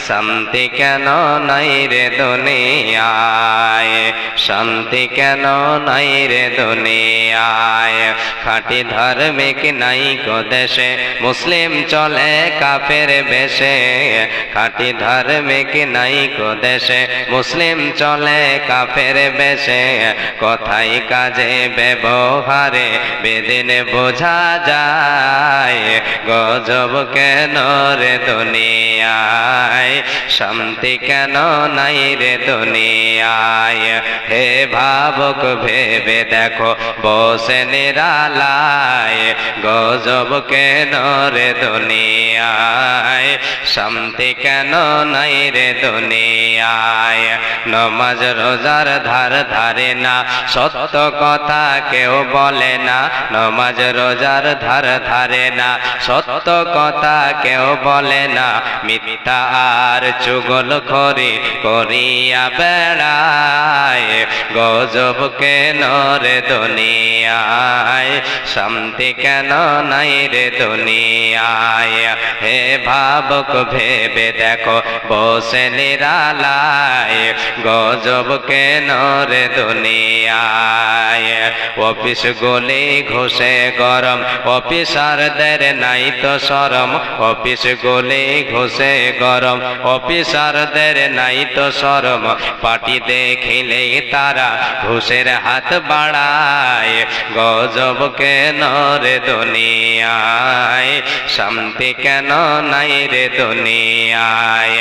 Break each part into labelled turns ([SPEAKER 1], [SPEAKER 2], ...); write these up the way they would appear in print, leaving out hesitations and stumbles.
[SPEAKER 1] শান্তি কেন নাই রে দুনিয়ায়, শান্তি কেন নাই রে দুনিয়ায়। খাঁটি ধার্মিক নাই কো দেশে, মুসলিম চলে কাফের বেশে। খাঁটি ধার্মিক নাই কো দেশে, মুসলিম চলে কাফের বেশে। কথাই কাজে ব্যবহারে বেদিন বোঝা যায়, গজব কেন রে দুনিয়ায়, শান্তি কেন নাই রে দুনিয়ায়। হে ভাবুক ভেবে দেখো বসে নিরালায়, গজব কেন রে দুনিয়ায়, শান্তি কেন নাই রে দুনিয়ায়। নমাজ রোজার ধার ধারে না, সত্য কথা কেউ বলে না। নমাজ রোজার ধার ধারে না, সত্য কথা কেউ বলে না। মিথ্যা আর চুগলখড়ি করিয়া বেড়ায়, গজব কেন রে দুনিয়ায়, শান্তি কেন নাই রে দুনিয়ায়। হে ভাবুক ভেবে দেখো বসে নিরালায়, গজব কেন রে দুনিয়ায়। অফিস গলি ঘুষে গরম, অফিসারদের নাই তো শরম। অফিস গলি ঘুষে গরম, অফিসারদের নাই তো শরম। পার্টি দেখিলে তারা ঘুষের হাত বাড়ায়, গজব কেন রে দুনিয়ায়, শান্তি কেন নাই রে দুনিয়ায়।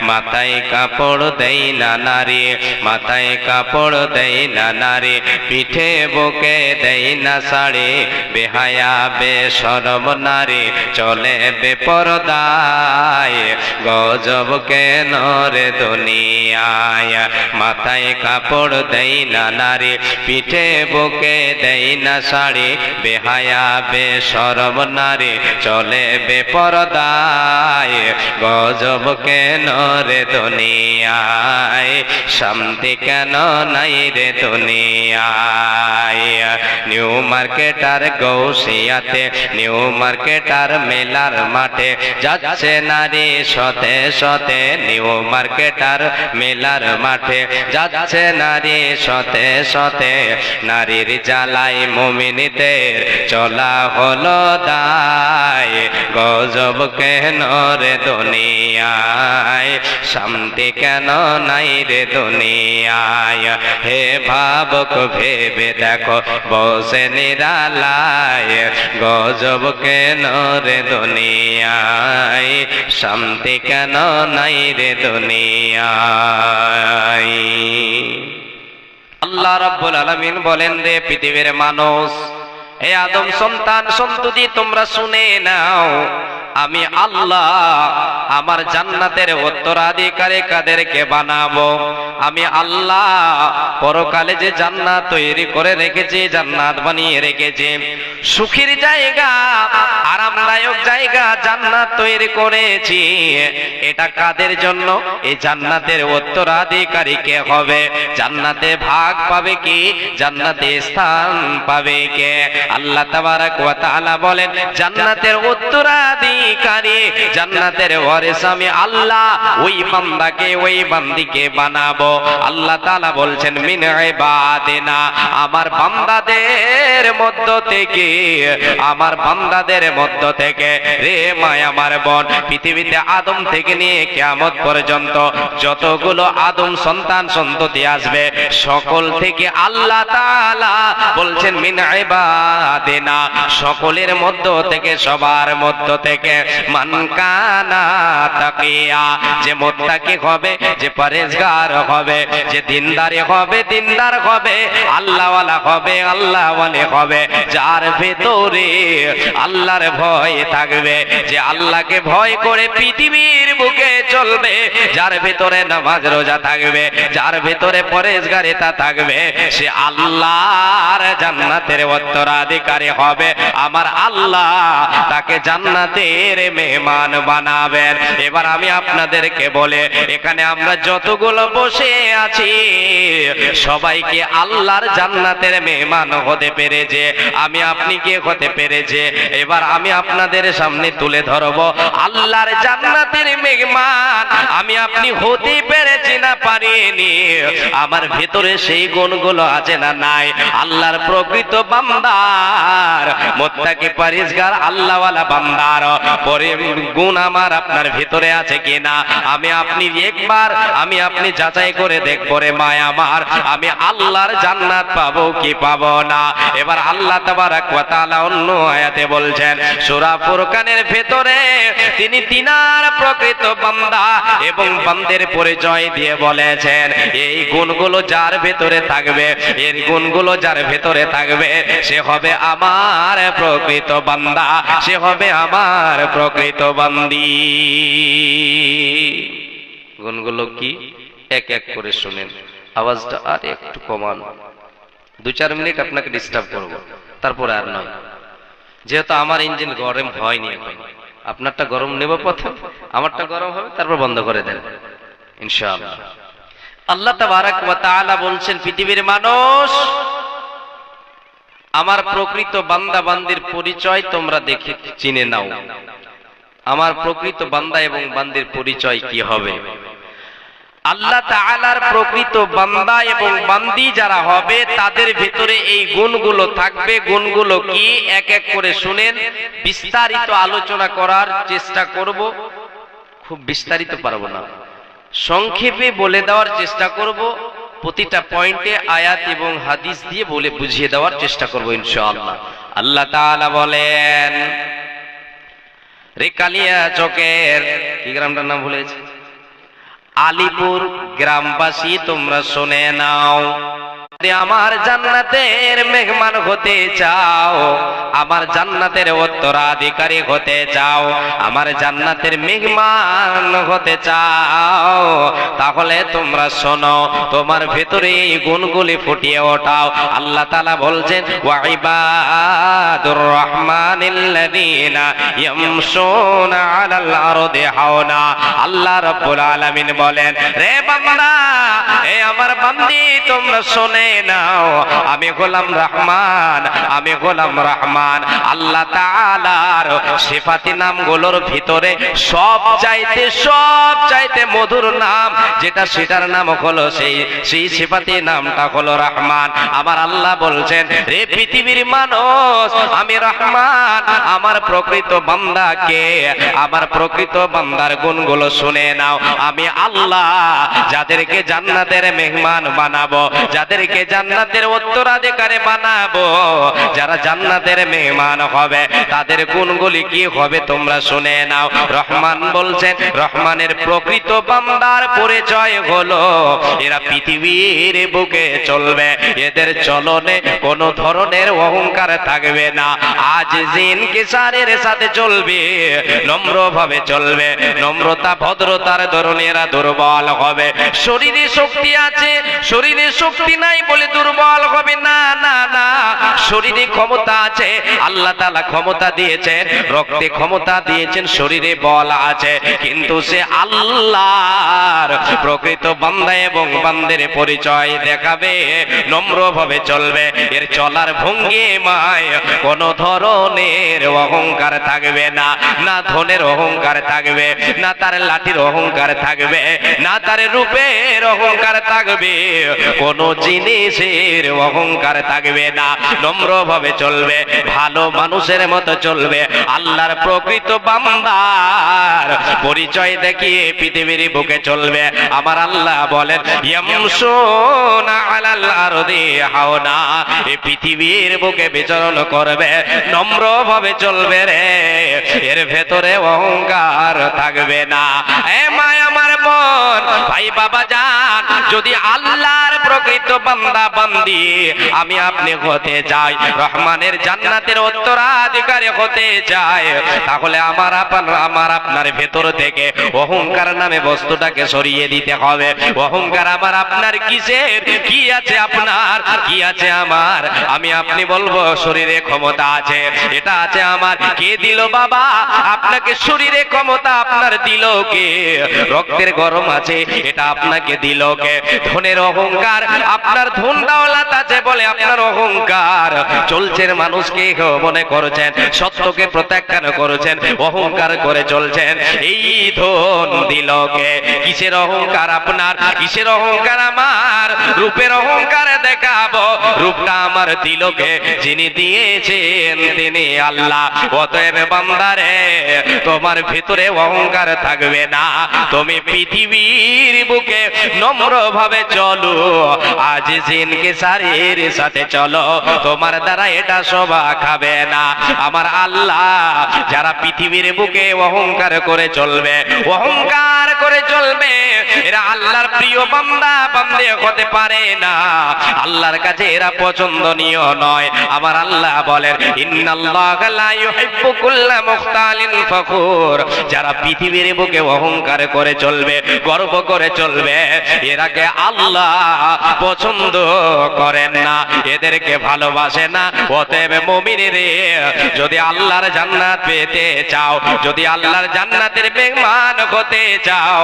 [SPEAKER 1] মাথায় কাপড় দেই না নারী, মাথায় কাপড় দেই না নারী। পিঠে বুকে দেই না শাড়ি, বেহায়া বেশরম নারী চলে বেপরদায়, গজব কেন রে দুনিয়ায়। মাথায় কাপড় দেই না নারী, পিঠে বুকে দেই না শাড়ি। বেহায়া বেশরম নারী চলে বেপরদায়, গজব কেন রে দুনিয়ায়, শান্তি কেন নাই রে দুনিয়ায়। নিউ মার্কেটার গৌসিয়াতে, নিউ মার্কেটার মেলার মাঠে যাচ্ছে নারী শতে শতে। নিউ মার্কেটার মেলার মাঠে যাচ্ছে নারী শতে শতে। নারীর জ্বালাই মুমিনদের চলা হলো দায়, গজব কেন রে দুনিয়ায়, শান্তি কেন নাই রে দুনিয়ায়। হে ভাবুক ভেবে দেখো বসে নিরালায়, গজব কেন রে দুনিয়ায়, শান্তি কেন নাই রে দুনিয়ায়। আল্লাহ রাব্বুল আলামিন বলেন, রে পৃথিবীর মানুষ, হে আদম সন্তান সন্ততি, তোমরা শুনে নাও, আমি আল্লাহ আমার জান্নাতের উত্তরাধিকারী কাদেরকে বানাবো। আমি আল্লাহ পরকালে যে জান্নাত তৈরি করে রেখেছি, জান্নাত বানিয়ে রেখেছি, সুখের জায়গা, আরামদায়ক জায়গা জান্নাত তৈরি করেছি। এটা কাদের জন্য? এই জান্নাতের উত্তরাধিকারী কে হবে? জান্নাতে ভাগ পাবে কি? জান্নাতে স্থান পাবে কে? আল্লাহ তাবারক ওয়া তাআলা বলেন, জান্নাতের উত্তরাধিকারী, জান্নাতের ওয়ারিস আমি আল্লাহ ওই বান্দাকে, ওই বান্দিকে বানাবো। আল্লাহ তাআলা বলছেন, মিন ইবাদিনা, আমার বান্দাদের মধ্য থেকে, আমার বান্দাদের মধ্য থেকে। রে মায় আমার বোন, পৃথিবীতে আদম থেকে নিয়ে কিয়ামত পর্যন্ত যতগুলো আদম সন্তান সন্ততি আসবে, সকল থেকে আল্লাহ তাআলা বলছেন, মিন ইবাদিনা, সকলের মধ্য থেকে, সবার মধ্য থেকে। মান কানা তাকিয়া, যে মুত্তাকি হবে, যে পরেজগার হবে, যে দিনদার হবে, দিনদার হবে, আল্লাহওয়ালা হবে, আল্লাহওয়ালি হবে, যার ভেতরে আল্লাহর ভয় থাকবে, যে আল্লাহকে ভয় করে পৃথিবীর বুকে চলবে, যার ভেতরে নামাজ রোজা থাকবে, যার ভেতরে পরেজগারিতা থাকবে, সে আল্লাহর জান্নাতের উত্তরাধিকারী হবে। আমার আল্লাহ তাকে জান্নাতের মেহমান বানাবেন। এবার আমি আপনাদেরকে বলে, এখানে আমরা যতগুলো বসে আছি সবাইকে আল্লাহর জান্নাতের মেহমান হতে পেরেছে, আমি আপনি কে হতে পেরেছে। এবার আমি আপনাদের সামনে তুলে ধরব আল্লাহর জান্নাতের মেহমান আমি আপনি হতে পেরেছি না পারিনি, আমার ভিতরে সেই গুণগুলো আছে না নাই? আল্লাহর প্রকৃত বান্দার, মুত্তাকি পরহেজগার আল্লাহওয়ালা বান্দার পরে গুণ আমার আপনার ভিতরে আছে কিনা আমি আপনি একবার আমি আপনি যাচাই করে দেখবো রে মায়া আমার, আমি আল্লাহর জান্নাত পাবো কি পাবো না। এবার আল্লাহ তাবারক ওয়া তাআলা অন্য আয়াতে বলছেন সূরা ফুরকানের ভেতরে তিনি তিনার প্রকৃত বান্দা এবং বান্দের পরিচয় দিয়ে বলেছেন এই গুণগুলো যার ভেতরে থাকবে, এর গুণগুলো যার ভেতরে থাকবে সে হবে আমার প্রকৃত বান্দা, সে হবে আমার প্রকৃত বান্দি। গুণগুলো কি এক এক করে শুনেন, আওয়াজটা আর একটু কমান, 2-4 মিনিট আপনাকে ডিস্টার্ব করব, তারপরে আর নয়। যেহেতু আমার ইঞ্জিন গরম হয়নি এখন, আপনারটা গরম নেব প্রথম, আমারটা গরম হবে, তারপর বন্ধ করে দেন ইনশাআল্লাহ। আল্লাহ তাবারক ওয়া তাআলা বলছেন পৃথিবীর মানুষ, আমার প্রকৃত বান্দা বান্দির পরিচয় তোমরা দেখে চিনে নাও। আমার প্রকৃত বান্দা এবং বান্দির পরিচয় কি হবে? আল্লাহ তাআলার প্রকৃত বান্দা এবং বান্দি যারা হবে তাদের ভিতরে এই গুণগুলো থাকবে। গুণগুলো কি এক এক করে শুনেন, বিস্তারিত আলোচনা করার চেষ্টা করব, খুব বিস্তারিত পারবো না, সংক্ষেপে বলে দেওয়ার চেষ্টা করব, প্রতিটা পয়েন্টে আয়াত এবং হাদিস দিয়ে বলে বুঝিয়ে দেওয়ার চেষ্টা করব ইনশাআল্লাহ। আল্লাহ তাআলা বলেন, রেকালিয়া চকের কি গ্রামটার নাম ভুলেছে, আলিপুর গ্রামবাসী তোমরা শুনে নাও, আমার জান্নাতের মেহমান হতে চাও, আমার জান্নাতের উত্তরাধিকারী হতে চাও, আমার জান্নাতের মেহমান হতে চাও, তাহলে তোমরা শোনো, তোমার ভেতরে এই গুণগুলি ফুটিয়ে ওঠাও। আল্লাহ তাআলা বলছেন ওয়া ইবাদুর রহমানিল্লাযীনা ইয়ামশুনা আলাল আরদি হাওনা। আল্লাহ রাব্বুল আলামিন বলেন, রে বান্দা, এ আমার বান্দি তোমরা শুনে নাও, আমি গোলাম রহমান, আমি গোলাম রহমান। আল্লাহ তাআলার সিফাতি নামগুলোর ভিতরে সব চাইতে মধুর নাম যেটা, সেটার নাম হলো সেই সিফাতি নামটা হলো রহমান। আমার আল্লাহ বলছেন, রে পৃথিবীর মানুষ, আমি রহমান, আমার প্রকৃত বান্দাকে, আমার প্রকৃত বান্দার গুণগুলো শুনে নাও। আমি আল্লাহ যাদেরকে জান্নাতের মেহমান বানাবো, যাদেরকে জান্নাতের উত্তরাধিকারী বানাবো, যারা জান্নাতের মেহমান হবে তাদের গুণগুলি কি হবে তোমরা শুনে নাও। রহমান বলছেন, রহমানের প্রকৃত বান্দার পরিচয় হলো এরা পৃথিবীর বুকে চলবে, এদের চলনে কোনো ধরনের অহংকার থাকবে না, আজ জিন কিসারের সাথে চলবে, নম্রভাবে চলবে, নম্রতা ভদ্রতার ধরনে এরা দুর্বল হবে। শরীরে শক্তি আছে, শরীরে শক্তি নাই বলে দুর্বল হবে না, না না, শরীরে ক্ষমতা আছে, আল্লাহ তাআলা ক্ষমতা দিয়েছেন, রক্তে ক্ষমতা দিয়েছেন, শরীরে বল আছে, কিন্তু সে আল্লাহর প্রকৃত বান্দা এবং বান্দের পরিচয় দেখাবে, নম্রভাবে চলবে, এর চলার ভঙ্গিমায় কোনো ধরনের অহংকার থাকবে না, না ধনের অহংকার থাকবে, না তার লাঠির অহংকার থাকবে, না তার রূপের অহংকার থাকবে, কোন জিনিসের অহংকার থাকবে না, নম্রভাবে চলবে, ভালো মানুষের মতো চলবে। আল্লাহর প্রকৃত বান্দার পরিচয় দেখিয়ে পৃথিবীর বুকে চলবে। আমার আল্লাহ বলেন, ইয়ামশুনা আলাল আরদি হাওনা, এই পৃথিবীর বুকে বিচরণ করবে, নম্রভাবে চলবে রে, এর ভেতরে অহংকার থাকবে না। এ মায় আমার বোন, ভাই বাবা জান, যদি আল্লাহর প্রকৃত বান্দা বান্দি আমি আপনি হতে চাই, রহমানের জান্নাতের উত্তরাধিকারী হতে চাই, তাহলে আমার আপনার ভেতর থেকে অহংকার নামে বস্তুটাকে সরিয়ে দিতে হবে। অহংকার আমার আপনার কিসের, কি আছে আপনার, কি আছে আমার? আমি আপনি বলবো শরীরে ক্ষমতা আছে, এটা আছে আমার, কে দিল বাবা আপনাকে শরীরে ক্ষমতা? আপনার দিল কে? রক্তের গরম আছে, এটা আপনাকে দিল কে? ধনের অহংকার আপনার ধন দৌলত আছে বলে আপনার অহংকার চলছেন, মানুষকে মনে করছেন, সত্যকে প্রত্যাখ্যান করেছেন, অহংকার করে চলছেন। এই ধন দিলকে কিসের অহংকার আপনার, কিসের অহংকার আমার? রূপের অহংকার দেখাবো, রূপটা আমার দিলকে যিনি দিয়েছেন তিনি আল্লাহ। অতএব বান্দারে তোমার ভিতরে অহংকার থাকবে না, তুমি পৃথিবীর বুকে নম্র ভাবে চলো, আজ জিনকে সারির সাথে চলো, তোমার দ্বারা এটা শোভা খাবে না। আমার আল্লাহ যারা পৃথিবীর বুকে অহংকার করে চলবে, অহংকার করে চলবে, এরা আল্লাহর প্রিয় বান্দা বান্দে হতে পারে না, আল্লাহর কাছে এরা পছন্দনীয় নয়। আমার আল্লাহ বলেন ইন্নাল্লাহা লা ইউহিব্বু কুল্লা মুখতালিন ফখুর, যারা পৃথিবীর বুকে অহংকার করে চলবে, গর্ব করে চলবে, এরাকে আল্লাহ পছন্দ করেন না, এদেরকে ভালোবাসে না। অতএব মুমিনেরে যদি আল্লাহর জান্নাত পেতে চাও, যদি আল্লাহর জান্নাতের মেহমান হতে চাও,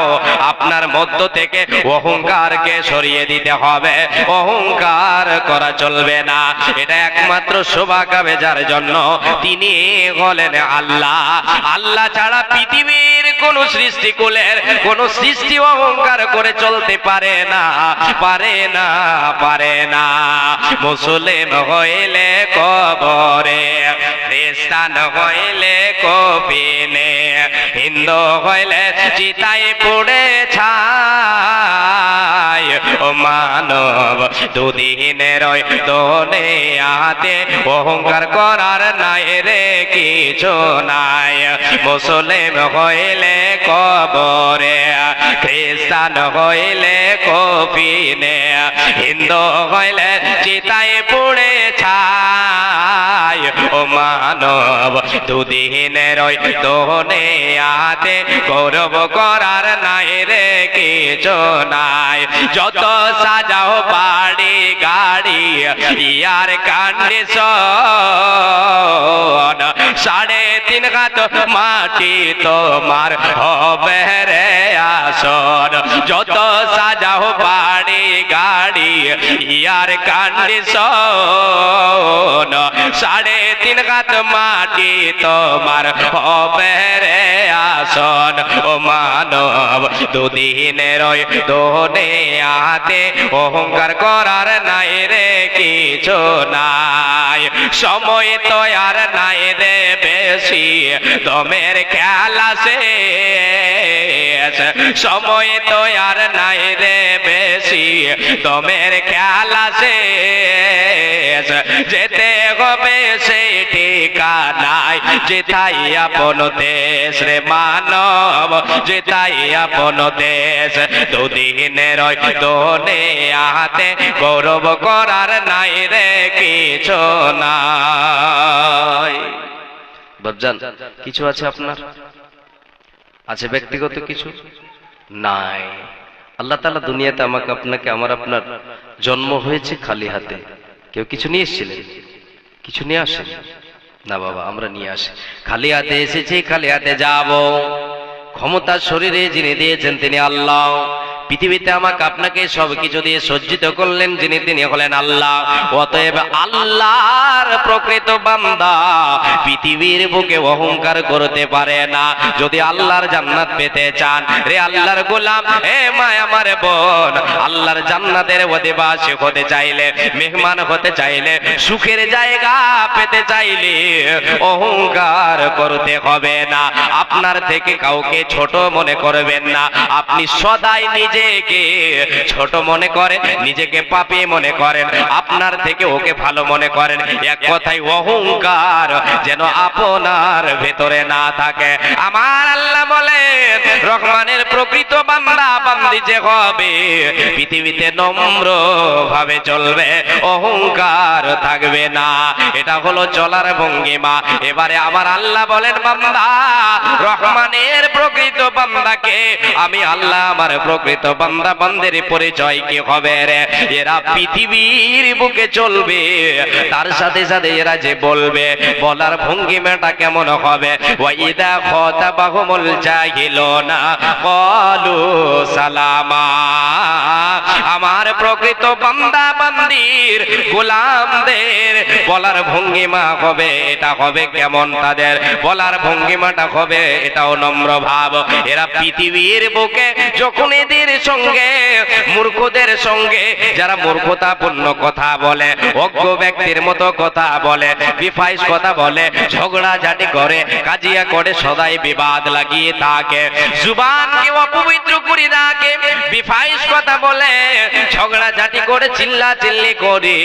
[SPEAKER 1] আপনার মধ্য থেকে অহংকারকে সরিয়ে দিতে হবে, অহংকার করা চলবে না। এটা একমাত্র শোভা পাবে যার জন্য, তিনি হলেন আল্লাহ। আল্লাহ ছাড়া পৃথিবীর কোন সৃষ্টিকুলের কোন সৃষ্টি অহংকার করে চলতে পারে না, পারে না, পারে না। মুসলিম হইলে কবরে, খ্রিস্টান হইলে কফিনে, হিন্দু হইলে চিতাই পুড়ে ছাই। ও মানব দুদিনের দুনিয়াতে অহংকার করার নাই রে কিছু নাই। মুসলিম হইলে কবরে, খ্রিস্টান হইলে কফিনে, হিন্দু হইলে চিতাই পুড়ে ছাই। ও মানব দুদিনের দুনিয়াতে গৌরব করার নাই রে কিছু নাই। যত সাজাও বাড়ি গাড়ি ইয়ার কন্ডিশন, 3.5 হাত মাটি তোমার হবে রে আসন। যত সাজাও বাড়ি গাড়ি ইয়ার কন্ডিশন, 3.5 হাত মাটি তোমার হবে রে আসন। ও মানব দুদিনের দুনিয়াতে অহংকার করার নাই রে কিছু নাই। সময় তো আর নাই রে বেশি, দমের খেলা শেষ। সময় তো আর নাই রে বেশি, দমের খেলা শেষ। যেতে হবে সেই ঠিকানায় যেথাই আপন দেশ রে মানব, যেথাই আপন দেশ। দুদিনের দুনিয়াতে গৌরব করার নাই রে কিছু নাই। বাবজান কিছু আছে আপনার? আছে ব্যক্তিগত কিছু? নাই। আল্লাহ তাআলা দুনিয়াতে আমাকে আপনাকে, আমার আপনার জন্ম হয়েছে খালি হাতে। কেউ কিছু নিয়ে এসেছিলেন? কিছু নিয়ে আসেন না বাবা, আমরা নিয়ে আসি। খালি হাতে এসেছি, খালি হাতে যাব। ক্ষমতা শরীরে যিনি দিয়েছেন তিনি আল্লাহ। পৃথিবীতে আমাকে আপনাকে সবকিছু দিয়ে সজ্জিত করলেন যিনি, তিনি হলেন আল্লাহ। অতএব আল্লাহর প্রকৃত বান্দা পৃথিবীর বুকে অহংকার করতে পারে না। যদি আল্লাহর জান্নাত পেতে চান রে আল্লাহর গোলাম, হে মা আমার বোন, আল্লাহর জান্নাতের অধিবাসী হতে চাইলে, মেহমান হতে চাইলে, সুখের জায়গা পেতে চাইলে অহংকার করতে হবে না। আপনার থেকে কাউকে ছোট মনে করবেন না। আপনি সদাই নিজেকে ছোট মনে করেন, নিজেকে পাপী মনে করেন, আপনার থেকে ওকে ভালো মনে করেন। এক কথায় অহংকার যেন আপনার ভেতরে না থাকে। আমার আল্লাহ বলেন রহমানের প্রকৃত বান্দা বান্দি যে হবে পৃথিবীতে নম্র ভাবে চলবে, অহংকার থাকবে না। এটা হলো চলার ভঙ্গিমা। এবারে আমার আল্লাহ বলেন বান্দা, রহমানের প্রকৃত বান্দাকে আমি আল্লাহ আমার প্রকৃত বান্দা বান্দের পরিচয় কি হবে রে? এরা পৃথিবীর বুকে চলবে, তার সাথে সাথে এরা যে বলবে, বলার ভঙ্গিমাটা কেমন হবে? ওয়াইদা খাতাবাহুমুল জাহিলুনা ক্বালু সালামা। আমার প্রকৃত বান্দা বান্দির গোলামদের বলার ভঙ্গিমা হবে, এটা হবে কেমন? তাদের বলার ভঙ্গিমাটা হবে এটাও নম্র ভাব। এরা পৃথিবীর বুকে যখন এদের সঙ্গে মূর্খদের সঙ্গে যারা মূর্খতাপূর্ণ কথা বলে, অজ্ঞ ব্যক্তির মতো কথা বলে, বিফাইস কথা বলে, ঝগড়াঝাটি করে, কাজিয়া করে, সদাই বিবাদ লাগিয়ে থাকে, জুবানকে অপবিত্র করে রাখে, বিফাইস কথা বলে, ঝগড়াঝাটি করে, চিল্লা চিল্লি করে,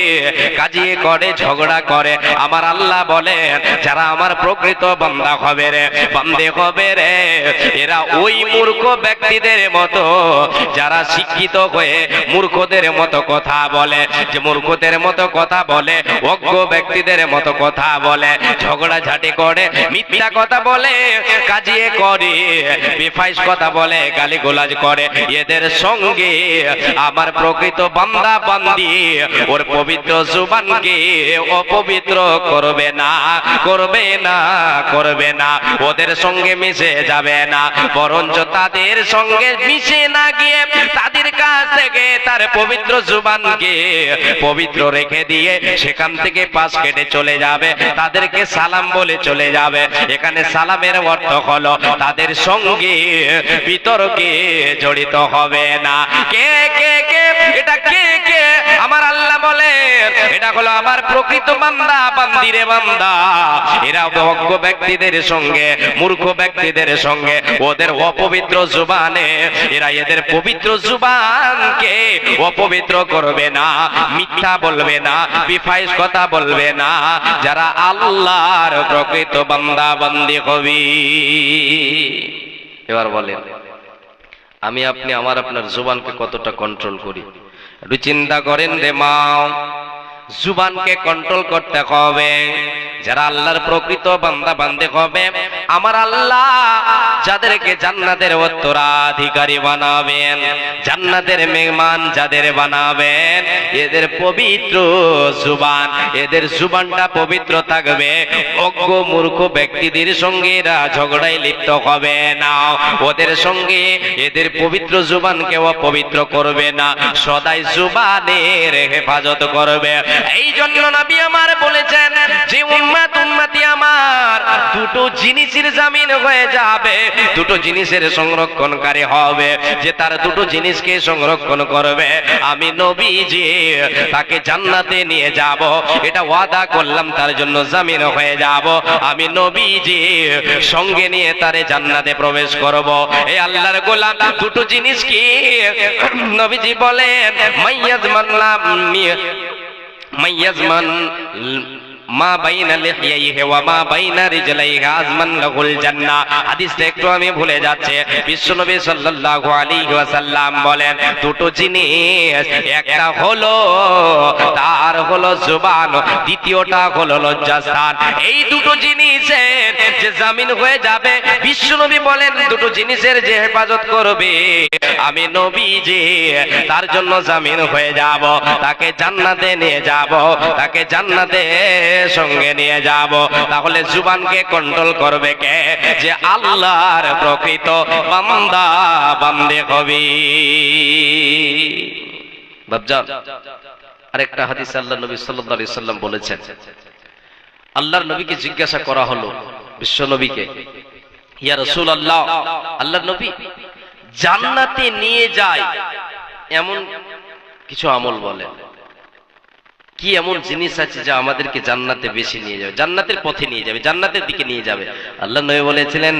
[SPEAKER 1] কাজিয়ে করে, ঝগড়া করে। আমার আল্লাহ বলেন যারা আমার প্রকৃত বান্দা হবে রে, বান্দে হবে রে, এরা ওই মূর্খ ব্যক্তিদের মতো যারা শিক্ষিত হয়ে মূর্খদের মতো কথা বলে, যে মূর্খদের মতো কথা বলে, অজ্ঞ ব্যক্তিদের মতো কথা বলে, ঝগড়াঝাটি করে, মিথ্যা কথা বলে, কাজিয়ে করে, বেফাইস কথা বলে, গালিগালাজ করে, এদের সঙ্গে আমার প্রকৃত বান্দা বান্দি ওর পবিত্র জুবানকে অপবিত্র করবে না, করবে না, করবে না, ওদের সঙ্গে মিশে যাবে না, বরঞ্চ তাদের সঙ্গে মিশে না গিয়ে তাদের কাছ থেকে তার পবিত্র জুবানকে পবিত্র রেখে দিয়ে সেখান থেকে পাশ কেটে চলে যাবে, তাদেরকে সালাম বলে চলে যাবে। এখানে সালামের অর্থ হলো তাদের সঙ্গে বিতর্কে জড়িত হবে না। কে কে কে এটা কে কে? আমার আল্লাহ বলেন এটা হলো আমার প্রকৃত বান্দা বান্দিরে বান্দা। এরা অজ্ঞ ব্যক্তিদের সঙ্গে, মূর্খ ব্যক্তিদের সঙ্গে ওদের অপবিত্র জুবানে এরা এদের পবিত্র জুবানকে অপবিত্র করবে না, মিথ্যা বলবে না, বিফাইস কথা বলবে না, যারা আল্লাহর প্রকৃত বান্দা বান্দি হবে। এবার বলেন আমি আপনি আমার আপনার জুবানকে কতটা কন্ট্রোল করি? একটু চিন্তা করেন রে মা। জুবানকে কন্ট্রোল করতে হবে। যারা আল্লাহর প্রকৃত বান্দা বান্দে হবে, আমার আল্লাহ যাদেরকে জান্নাতের উত্তরাধিকারী বানাবেন, জান্নাতের মেহমান যাদের বানাবেন, এদের পবিত্র জুবান, এদের জুবানটা পবিত্র থাকবে। অজ্ঞ মূর্খ ব্যক্তিদের সঙ্গে এরা ঝগড়ায় লিপ্ত হবে না, ওদের সঙ্গে এদের পবিত্র জুবানকে অপবিত্র করবে না, সদাই জুবানের হেফাজত করবে। এই জন্য নবী আমার বলেছেন যে উম্মত উম্মতি আমার দুটো জিনিসের জামিন হয়ে যাবে, দুটো জিনিসের সংরক্ষণকারী হবে। যে তার দুটো জিনিসকে সংরক্ষণ করবে, আমি নবীজি তাকে জান্নাতে নিয়ে যাব, এটা ওয়াদা করলাম, তার জন্য জামিন হয়ে যাব। আমি নবীজি সঙ্গে নিয়ে তারে জান্নাতে প্রবেশ করব। এই আল্লাহর গোলাম দুটো জিনিস কি? নবীজি বলেন মাইয়াজমান মা বাইনা লিহিয়াইহি ওয়া মা বাইনা রিজলাইহি আজমান লাহুল জান্নাহ। হাদিসটা একটু আমি ভুলে যাচ্ছে। বিশ্বনবী সাল্লাল্লাহু আলাইহি ওয়াসাল্লাম বলেন দুটো জিনিস, একটা হলো তার হলো জুবান, দ্বিতীয়টা হলো লজ্জাস্থান। এই দুটো জিনিসের যে জামিন হয়ে যাবে, বিশ্বনবী বলেন দুটো জিনিসের যে হেফাজত করবে, আমি নবীজি তার জন্য জামিন হয়ে যাব, তাকে জান্নাতে নিয়ে যাব, তাকে জান্নাতে সঙ্গে নিয়ে যাব। তাহলে জুবানকে কন্ট্রোল করবে কে? যে আল্লাহর প্রকৃত বান্দা বান্দে হবে। বাবজান আরেকটা হাদিস আল্লাহর নবী সাল্লাল্লাহু আলাইহি সাল্লাম বলেছেন, আল্লাহর নবীকে জিজ্ঞাসা করা হলো, বিশ্ব নবীকে, ইয়া রাসূলুল্লাহ, আল্লাহর নবী জান্নাতে নিয়ে যায় এমন কিছু আমল বলেন, কি এমন জিনিস আছে যা আমাদেরকে জান্নাতে বেশি নিয়ে যাবে, জান্নাতের পথে নিয়ে যাবে, জান্নাতের দিকে নিয়ে যাবে? আল্লাহর নবী বলেছিলেন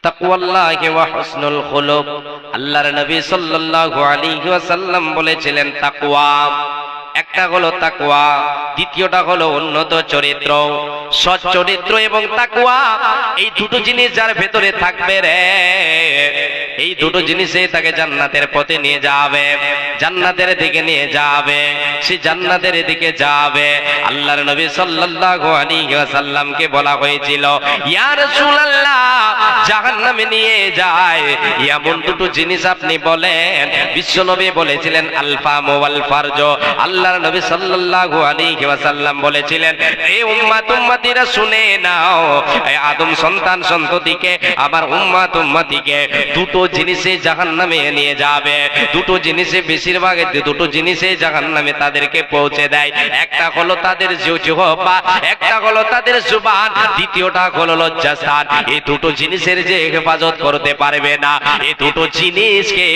[SPEAKER 1] তাকওয়াল্লাহি ওয়া হুসনুল খুলুক। আল্লাহর নবী সাল্লাল্লাহু আলাইহি ওয়াসাল্লাম বলেছিলেন তাকওয়া, একটা হলো তাকওয়া, দ্বিতীয়টা হলো উন্নত চরিত্র, সৎ চরিত্র এবং তাকওয়া। এই দুটো জিনিস যার ভেতরে থাকবে রে, এই দুটো জিনিসে তাকে জান্নাতের পথে নিয়ে যাবে, জান্নাতের দিকে নিয়ে যাবে, সে জান্নাতের দিকে যাবে। আল্লাহর নবী সাল্লাল্লাহু আলাইহি ওয়াসাল্লামকে বলা হয়েছিল, ইয়া রাসূলুল্লাহ জাহান্নামে নিয়ে যায় এমন দুটো জিনিস আপনি বলেন। বিশ্বনবী বলেছিলেন আল ফামু ওয়াল ফারজ। আল্লাহর নবী সাল্লাল্লাহু আলাইহি ওয়াসাল্লাম বলেছিলেন, এ উম্মত উম্মতিরা শুনে নাও, এই আদম সন্তান সন্ততিকে, আমার উম্মত উম্মতিকে দুটো জিনিসে জাহান্নামে নিয়ে যাবে। দুটো জিনিসে বেশিরভাগ দুটো জিনিসে জাহান্নামে তাদেরকে পৌঁছে দেয়। একটা হলো তাদের জিহ্বা, একটা হলো তাদের জুবান, দ্বিতীয়টা হলো লজ্জাস্থান। এই দুটো জিনিসের যে হেফাজত করতে পারবে না, এই দুটো জিনিসকে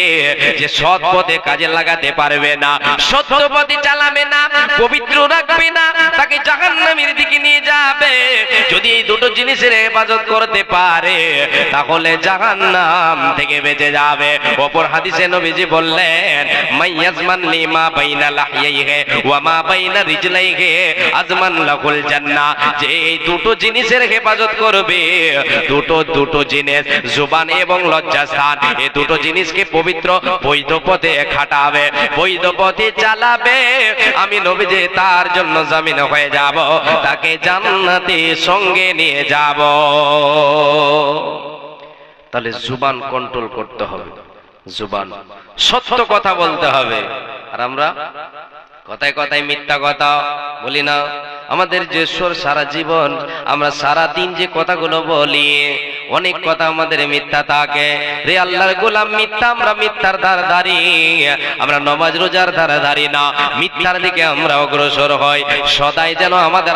[SPEAKER 1] যে সৎ পথে কাজে লাগাতে পারবে না, সত্য পথে চালাবে না, পবিত্র রাখবে না, তাকে জাহান্নামের দিকে নিয়ে যাবে। যদি এই দুটো জিনিসের হেফাজত করতে পারে তাহলে জাহান্নাম থেকে বেঁচে যাবে। অপর হাদিসে নবীজি বললেন, মাইয়াজমান লিমা বাইনা লাহইহি ওয়া মা বাইনা রিজলাইহি আজমান লাহুল জান্নাহ। যে এই দুটো জিনিসের হেফাজত করবে, দুটো জিনিস জুবান এবং লজ্জাস্থান, এই দুটো জিনিসকে পবিত্র বৈধ পথে খাটাবে, বৈধ পথে চালাবে, আমি নবীজি তার জন্য জামিন হয়ে যাব, তাকে জান্নাতে সঙ্গে নিয়ে যাব। তাহলে জুবান কন্ট্রোল করতে হবে, জুবান সত্য কথা বলতে হবে। আর আমরা কথায় কথায় মিথ্যা কথা বলি না। আমাদের যে সারা জীবন আমরা সারা দিন যে কথাগুলো বলি, অনেক কথা আমাদের মিথ্যা থাকে। রে আল্লাহর গোলাম, মিথ্যা, আমরা মিথ্যার ধার ধারি, আমরা নামাজ রোজার ধার ধারি না, মিথ্যার দিকে আমরা অগ্রসর হই। সদাই যেন আমাদের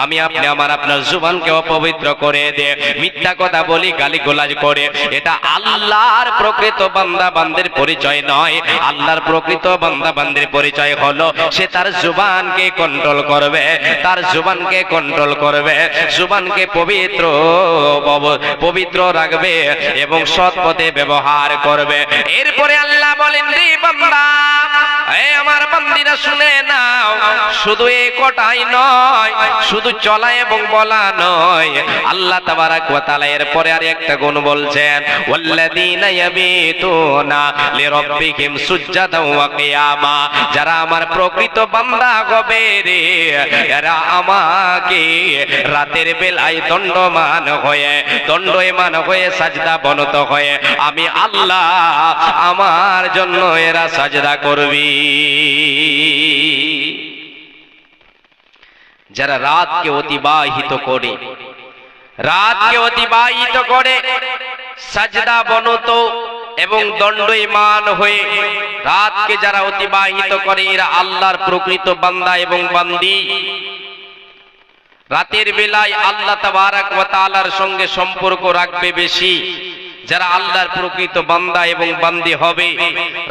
[SPEAKER 1] আমি আপনি আমার আপনার জুবানকে অপবিত্র করে দে, মিথ্যা কথা বলি, গালিগালাজ করে। এটা আল্লাহর প্রকৃত বান্দা বান্দের পরিচয় নয়। আল্লাহর প্রকৃত বান্দা বান্দের পরিচয় হলো সে তার জুবানকে কন্ট্রোল করবে, তার জুবানকে কন্ট্রোল করবে, জুবানকে পবিত্র রাখবে এবং সৎ পথে ব্যবহার করবে। এরপরে আল্লাহ বলেন, রে বান্দা, এ আমার বান্দিরা শুনে নাও, শুধু এই কটাই নয়, শুধু চলা এবং বলা নয়, আল্লাহ তাবারাক ওয়া তাআলা এরপরে আর একটা গুণ বলছেন, ওয়াল্লাযীনা ইয়াবিতুনা লিরাব্বিহিম সুজদান ওয়া কিয়ামা। যারা আমার প্রকৃত বান্দা হবে রে, এরা আমাকে রাতের বেলায় দণ্ডমান হয়ে সাজদা বনত হয়ে আমি আল্লাহ আমার জন্য এরা সাজদা করবি। যারা রাতকে অতিবাহিত করে সাজদা বনত এবং দণ্ডমান হয়ে রাতকে যারা অতিবাহিত করে, এরা আল্লাহর প্রকৃত বান্দা এবং বান্দি। রাতের বেলায় আল্লাহ তাবারাক ওয়া তাআলার সঙ্গে সম্পর্ক রাখবে বেশি। যারা আল্লাহর প্রকৃত বান্দা এবং বান্দি হবে,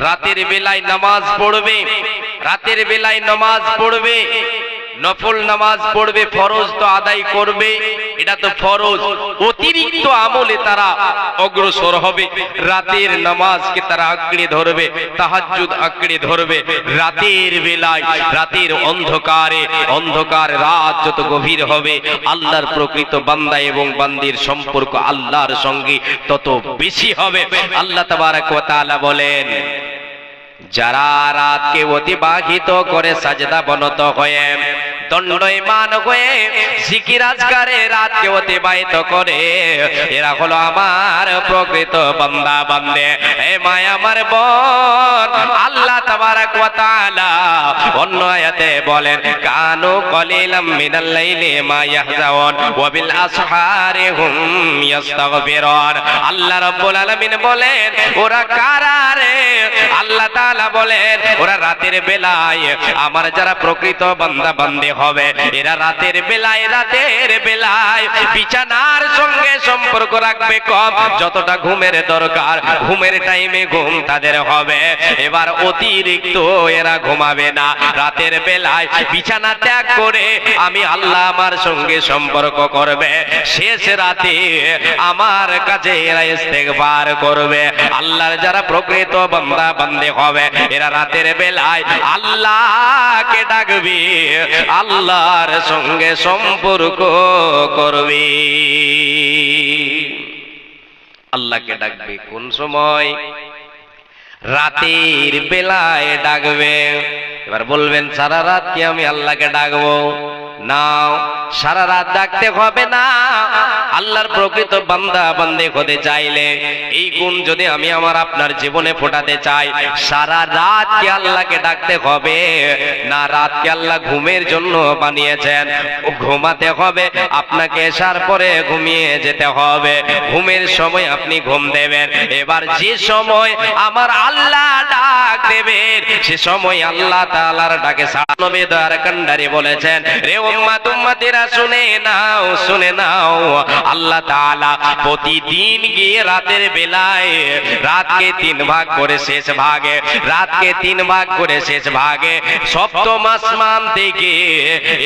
[SPEAKER 1] রাতের বেলায় নামাজ পড়বে, রাতের বেলায় নামাজ পড়বে, নফল নামাজ পড়বে, ফরজ তো আদায় করবে, এটা তো ফরজ, অতিরিক্ত আমলে তারা অগ্রসর হবে। রাতের নামাজকে তারা আঁকড়ে ধরবে, তাহাজ্জুদ আঁকড়ে ধরবে। রাতের বেলায়, রাতের অন্ধকার রাত যত গভীর হবে, আল্লাহর প্রকৃত বান্দা এবং বান্দির সম্পর্ক আল্লাহর সঙ্গে তত বেশি হবে। আল্লাহ তাবারাক ওয়া তাআলা বলেন, যারা রাতকে অতিবাহিত করে সাজদা বনত হয়ে দণ্ডমান হয়ে জিকির আজকারে রাতকে অতিবাহিত করে, এরা হলো আমার প্রকৃত বান্দা বান্দে। হে মায় আমার বোন, আল্লাহ তাবারাক ওয়া তাআলা অন্য আয়াতে বলেন, কানু কলিলাম মিনাল লাইলি মা ইয়াহজাউন ওয়া বিল আসহারি হুম ইস্তাগফিরুন। আল্লাহ রাব্বুল আলামিন বলেন, ওরা কারা রে? আল্লাহ তাআলা বলেন, ওরা রাতের বেলায় আমার যারা প্রকৃত বান্দা বান্দে হবে, এরা রাতের বেলায় বিছানার সঙ্গে সম্পর্ক রাখবে কম, যতটা ঘুমের দরকার ঘুমের টাইমে ঘুম তাদের হবে। এবার অতিরিক্ত এরা ঘুমাবে না, রাতের বেলায় বিছানা ত্যাগ করে আমি আল্লাহ আমার সঙ্গে সম্পর্ক করবে। শেষ রাতে আমার কাছে এরা ইস্তেগফার করবে। আল্লাহর যারা প্রকৃত বান্দা বান্দে হবে, এরা রাতের বেলায় আল্লাহকে ডাকবে, আল্লাহর সঙ্গে সম্পর্ক করবে। আল্লাহকে ডাকবে কোন সময়? রাতের বেলায় ডাকবে। এবার বলবেন, সারা রাত কি আমি আল্লাহকে ডাকবো? নাও, সারা রাত ডাকতে হবে না। আল্লাহর প্রকৃত বান্দা বান্দে হতে চাইলে এই গুণ যদি আমি আমার আপনার জীবনে ফোটাতে চাই, সারা রাত কি আল্লাহকে ডাকতে হবে না। রাতকে আল্লাহ ঘুমের জন্য বানিয়েছেন, ঘুমাতে হবে আপনাকে, এশার পরে ঘুমিয়ে যেতে হবে। ঘুমের সময় আপনি ঘুম দেবেন। এবার যে সময় আমার আল্লাহ ডাক দেবেন সে সময় আল্লাহ তাআলার ডাকে সাড়া। নবী দয়ার কান্ডারি বলেছেন, রে উম্মত উম্মতিরা শুনে নাও, শুনে নাও, আল্লাহ তাআলা প্রতিদিন গিয়ে রাতের বেলায় রাতকে 3 ভাগ করে শেষ ভাগে, রাতকে 3 ভাগ করে শেষ ভাগে সপ্তম আসমান থেকে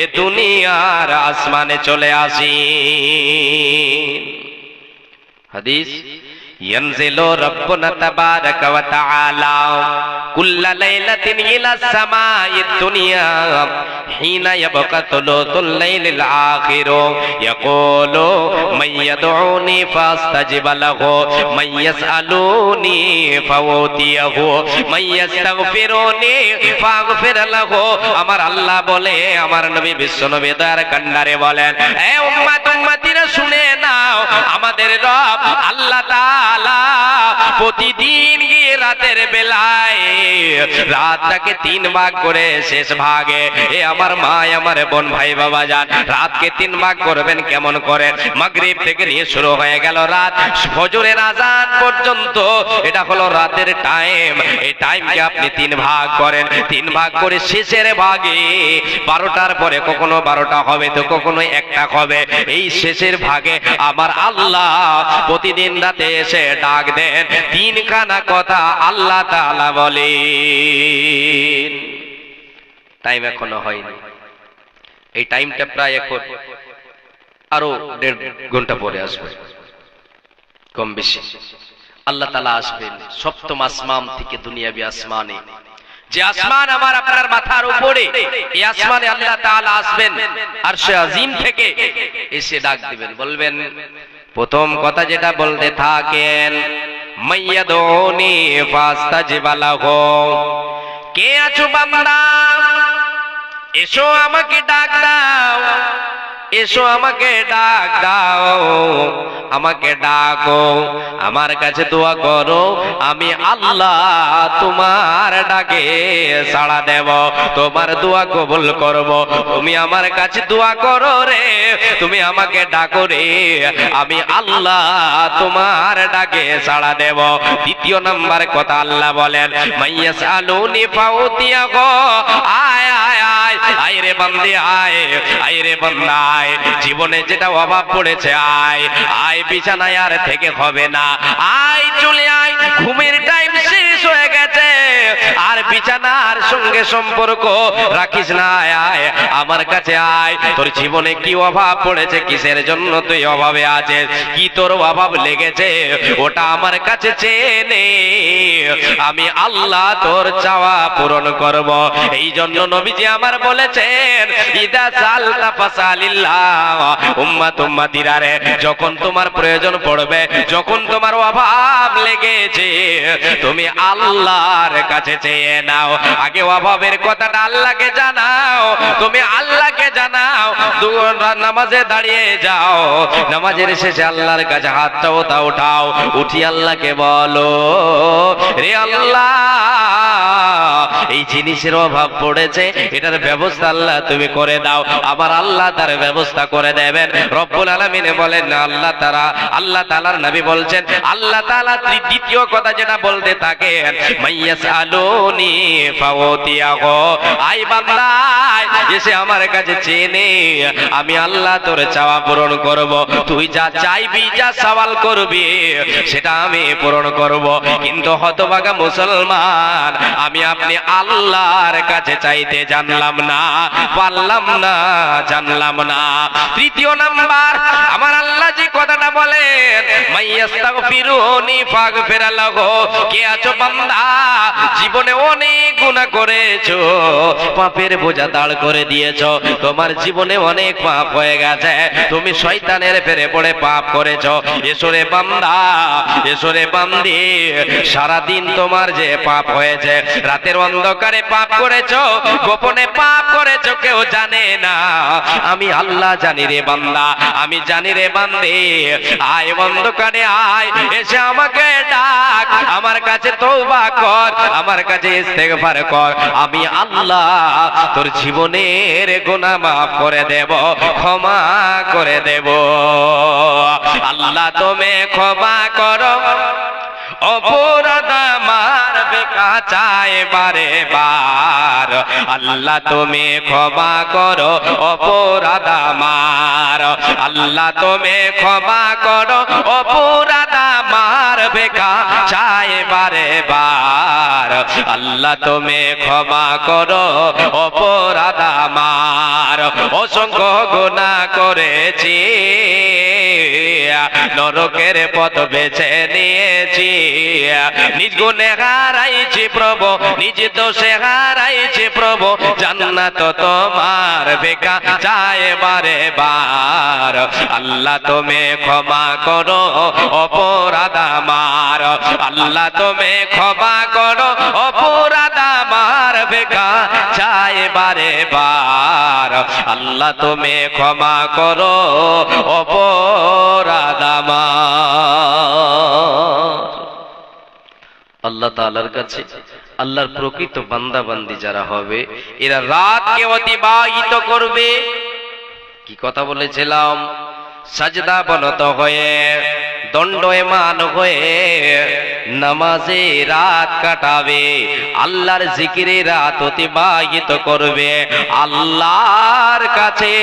[SPEAKER 1] এ দুনিয়ার আসমানে চলে আসি। হাদিস, ইয়ানজিলু রাব্বুনা তাবারাকা ওয়া তাআলা কুল্লা লাইলাতিন ইলাস সামাইদ দুনিয়া হিনা ইয়াবকা তুলুতুল লাইলিল আখির ইয়াকুলু মান ইয়াদউনি ফাস্তাজিব লাহু মান ইয়াসআলুনি ফাউতিয়াহু মান ইস্তাগফিরুনি ফাগফির লাহু। আমার আল্লাহ বলে, আমার নবী বিশ্ব নবী দয়ার কান্ডারে বলেন, এ উম্মত উম্মতিরা শুনে নাও, আমাদের রব আল্লাহ তাআলা প্রতিদিন গিয়ে রাতের বেলায় রাতটাকে 3 ভাগ করে শেষ ভাগে, এ আমার মা, আমার বোন, ভাই, বাবা জান, রাতকে 3 ভাগ করবেন কেমন করে? মাগরিব থেকে নিয়ে শুরু হয়ে গেল রাত ফজরের আযান পর্যন্ত, এটা হলো রাতের টাইম। এই টাইমকে আপনি 3 ভাগ করেন। 3 ভাগ করে শেষের ভাগে 12টার পরে কখনো 12টা হবে তো কখনো 1টা হবে, এই শেষের ভাগে আমার আল্লাহ প্রতিদিন রাতে এসে ডাক দেন। 3খানা কথা আল্লাহ তাআলা বলেন। টাইম এখনো হয়নি, এই টাইমটা প্রায় এখন আরো 1.5 ঘন্টা পরে আসবে কম বেশি। আল্লাহ তাআলা আসবেন সপ্তম আসমান থেকে দুনিয়াবি আসমানে, যে আসমান আমার আপনার মাথার উপরে, এই আসমানে আল্লাহ তাআলা আসবেন আরশে আজিম থেকে এসে ডাক দিবেন, বলবেন, প্রথম কথা যেটা বলতে থাকেন, মাইয়াদুনি ফাস্তাজিব লাহু, কে আছো বান্দা এসো আমাকে ডাক দাও, এসো আমাকে ডাক দাও, আমাকে ডাকো, আমার কাছে দোয়া করো, আমি আল্লাহ তোমার ডাকে সাড়া দেব, তোমার দোয়া কবুল করব। তুমি আমার কাছে দোয়া করো রে, তুমি আমাকে ডাকো রে, আমি আল্লাহ তোমার ডাকে সাড়া দেব। দ্বিতীয় নাম্বার কথা আল্লাহ বলেন, মাইয়াসআলুনি ফাউতিয়াহু, আয় আয় আয়, আয় রে বান্দে আয়, আয় রে বান্দা আয়, জীবনে যেটা অভাব পড়েছে আয়, আয় বিছানায় আর থেকে হবে না, আয় চলে আয়, ঘুমের টাইম শেষ হয়ে গেছে, আর বিছানার সঙ্গে সম্পর্ক রাখিস না, আয় আমার কাছে আয়। তোর জীবনে কি অভাব পড়েছে, কিসের জন্য তুই অভাবে আছিস, কি তোর অভাব লেগেছে, ওটা আমার কাছে চেয়ে নে, আমি আল্লাহ তোর চাওয়া পূরণ করব। এই জন্য নবীজি আমার বলেছেন, ইদা সালতা ফাসালিল্লাহ, উম্মত উম্মতিরা রে, যখন তোমার প্রয়োজন পড়বে, যখন তোমার অভাব লেগেছে, তুমি আল্লাহর কাছে চেয়ে নাও। আগে অভাবের কথাটা আল্লাহকে জানাও, তুমি আল্লাহকে জানাও, নামাজে দাঁড়িয়ে যাও, নামাজের শেষে আল্লাহর কাছে হাতটা উঠাও, উঠি আল্লাহকে বলো, রে আল্লাহ এই জিনিসের অভাব পড়েছে, এটার ব্যবস্থা আল্লাহ তুমি করে দাও। আমার আল্লাহ তার ব্যবস্থা করে দেবেন। রব্বুল আলামিন বলেন, আল্লাহ তাআলার নবী বলছেন, আল্লাহ তাআলা দ্বিতীয় কথা যেটা বলতে থাকেন, মাইয়াসআলুনি ফাউতিয়াহু, আই বান্দা এসে আমার কাছে চেয়ে নে, আমি আল্লাহ তোর চাওয়া পূরণ করব। তুই যা চাইবি, যা সওয়াল করবি, সেটা আমি পূরণ করব। কিন্তু হতভাগা মুসলমান, আমি আপনি আল্লাহর কাছে চাইতে জানলাম না, পারলাম না, জানলাম না। তৃতীয় নাম্বার আমার আল্লাহ যে কথাটা বলেন, মাইয়াস্তাগফিরুনি ফাগফির লাহু, কে আছো বান্দা জীবনে অনেক গুনাহ করেছো, পাপের বোঝা দাঁড় করে দিয়েছো, তোমার জীবনে অনেক পাপ হয়ে গেছে, তুমি শয়তানের ফেরে পড়ে পাপ করেছো। এসো রে বান্দা, এসো রে বান্দি, সারাদিন তোমার যে পাপ হয়েছে, রাতের অন্ধকারে পাপ করেছো, গোপনে পাপ করেছো, কেউ জানে না, আমি আল্লাহ জানি রে বান্দা, আমি জানি রে বান্দি। আয় অন্ধকারে আয়, এসে আমাকে ডাক, আমার কাছে তওবা কর, আমার কাছে ইস্তেগফার কর, আমি আল্লাহ তোর জীবনের গুনাহ মাফ করে দেব, ক্ষমা করে দেব। আল্লাহ তুমি ক্ষমা করো, অপরাধ আমার বেকাচায় বারে বার, আল্লাহ তুমি ক্ষমা করো অপরাধ আমার, আল্লাহ তুমি ক্ষমা করো অপরাধ আমার বেকাচায় বারে বার, আল্লাহ তুমি ক্ষমা করো অপরাধ আমার। অসংখ্য গুনাহ করেছি, নরকের পথ বেছে নিয়েছি, নিজ গুণে হারাইছি প্রভু, নিজ দোষে হারাইছি প্রভু, জান্নাত তোমার বেকা চায় বারে বার, আল্লাহ তুমি ক্ষমা করো অপরাধ আমার, আল্লাহ তুমি ক্ষমা করো অপরাধ আমার বেকা চায় বারে বার, আল্লাহ তুমি ক্ষমা করো অপরাধ আমার। আল্লাহ তাআলার কাছে আল্লাহর প্রকৃত বান্দা বান্দি যারা হবে, এরা রাতকে অতিবাহিত করবে। কি কথা বলেছিলাম? সাজদা বনত হয়ে, দণ্ডায়মান হয়ে নামাজে রাত কাটাবে, আল্লাহর জিকিরে রাত অতিবাহিত করবে। আল্লাহর কাছে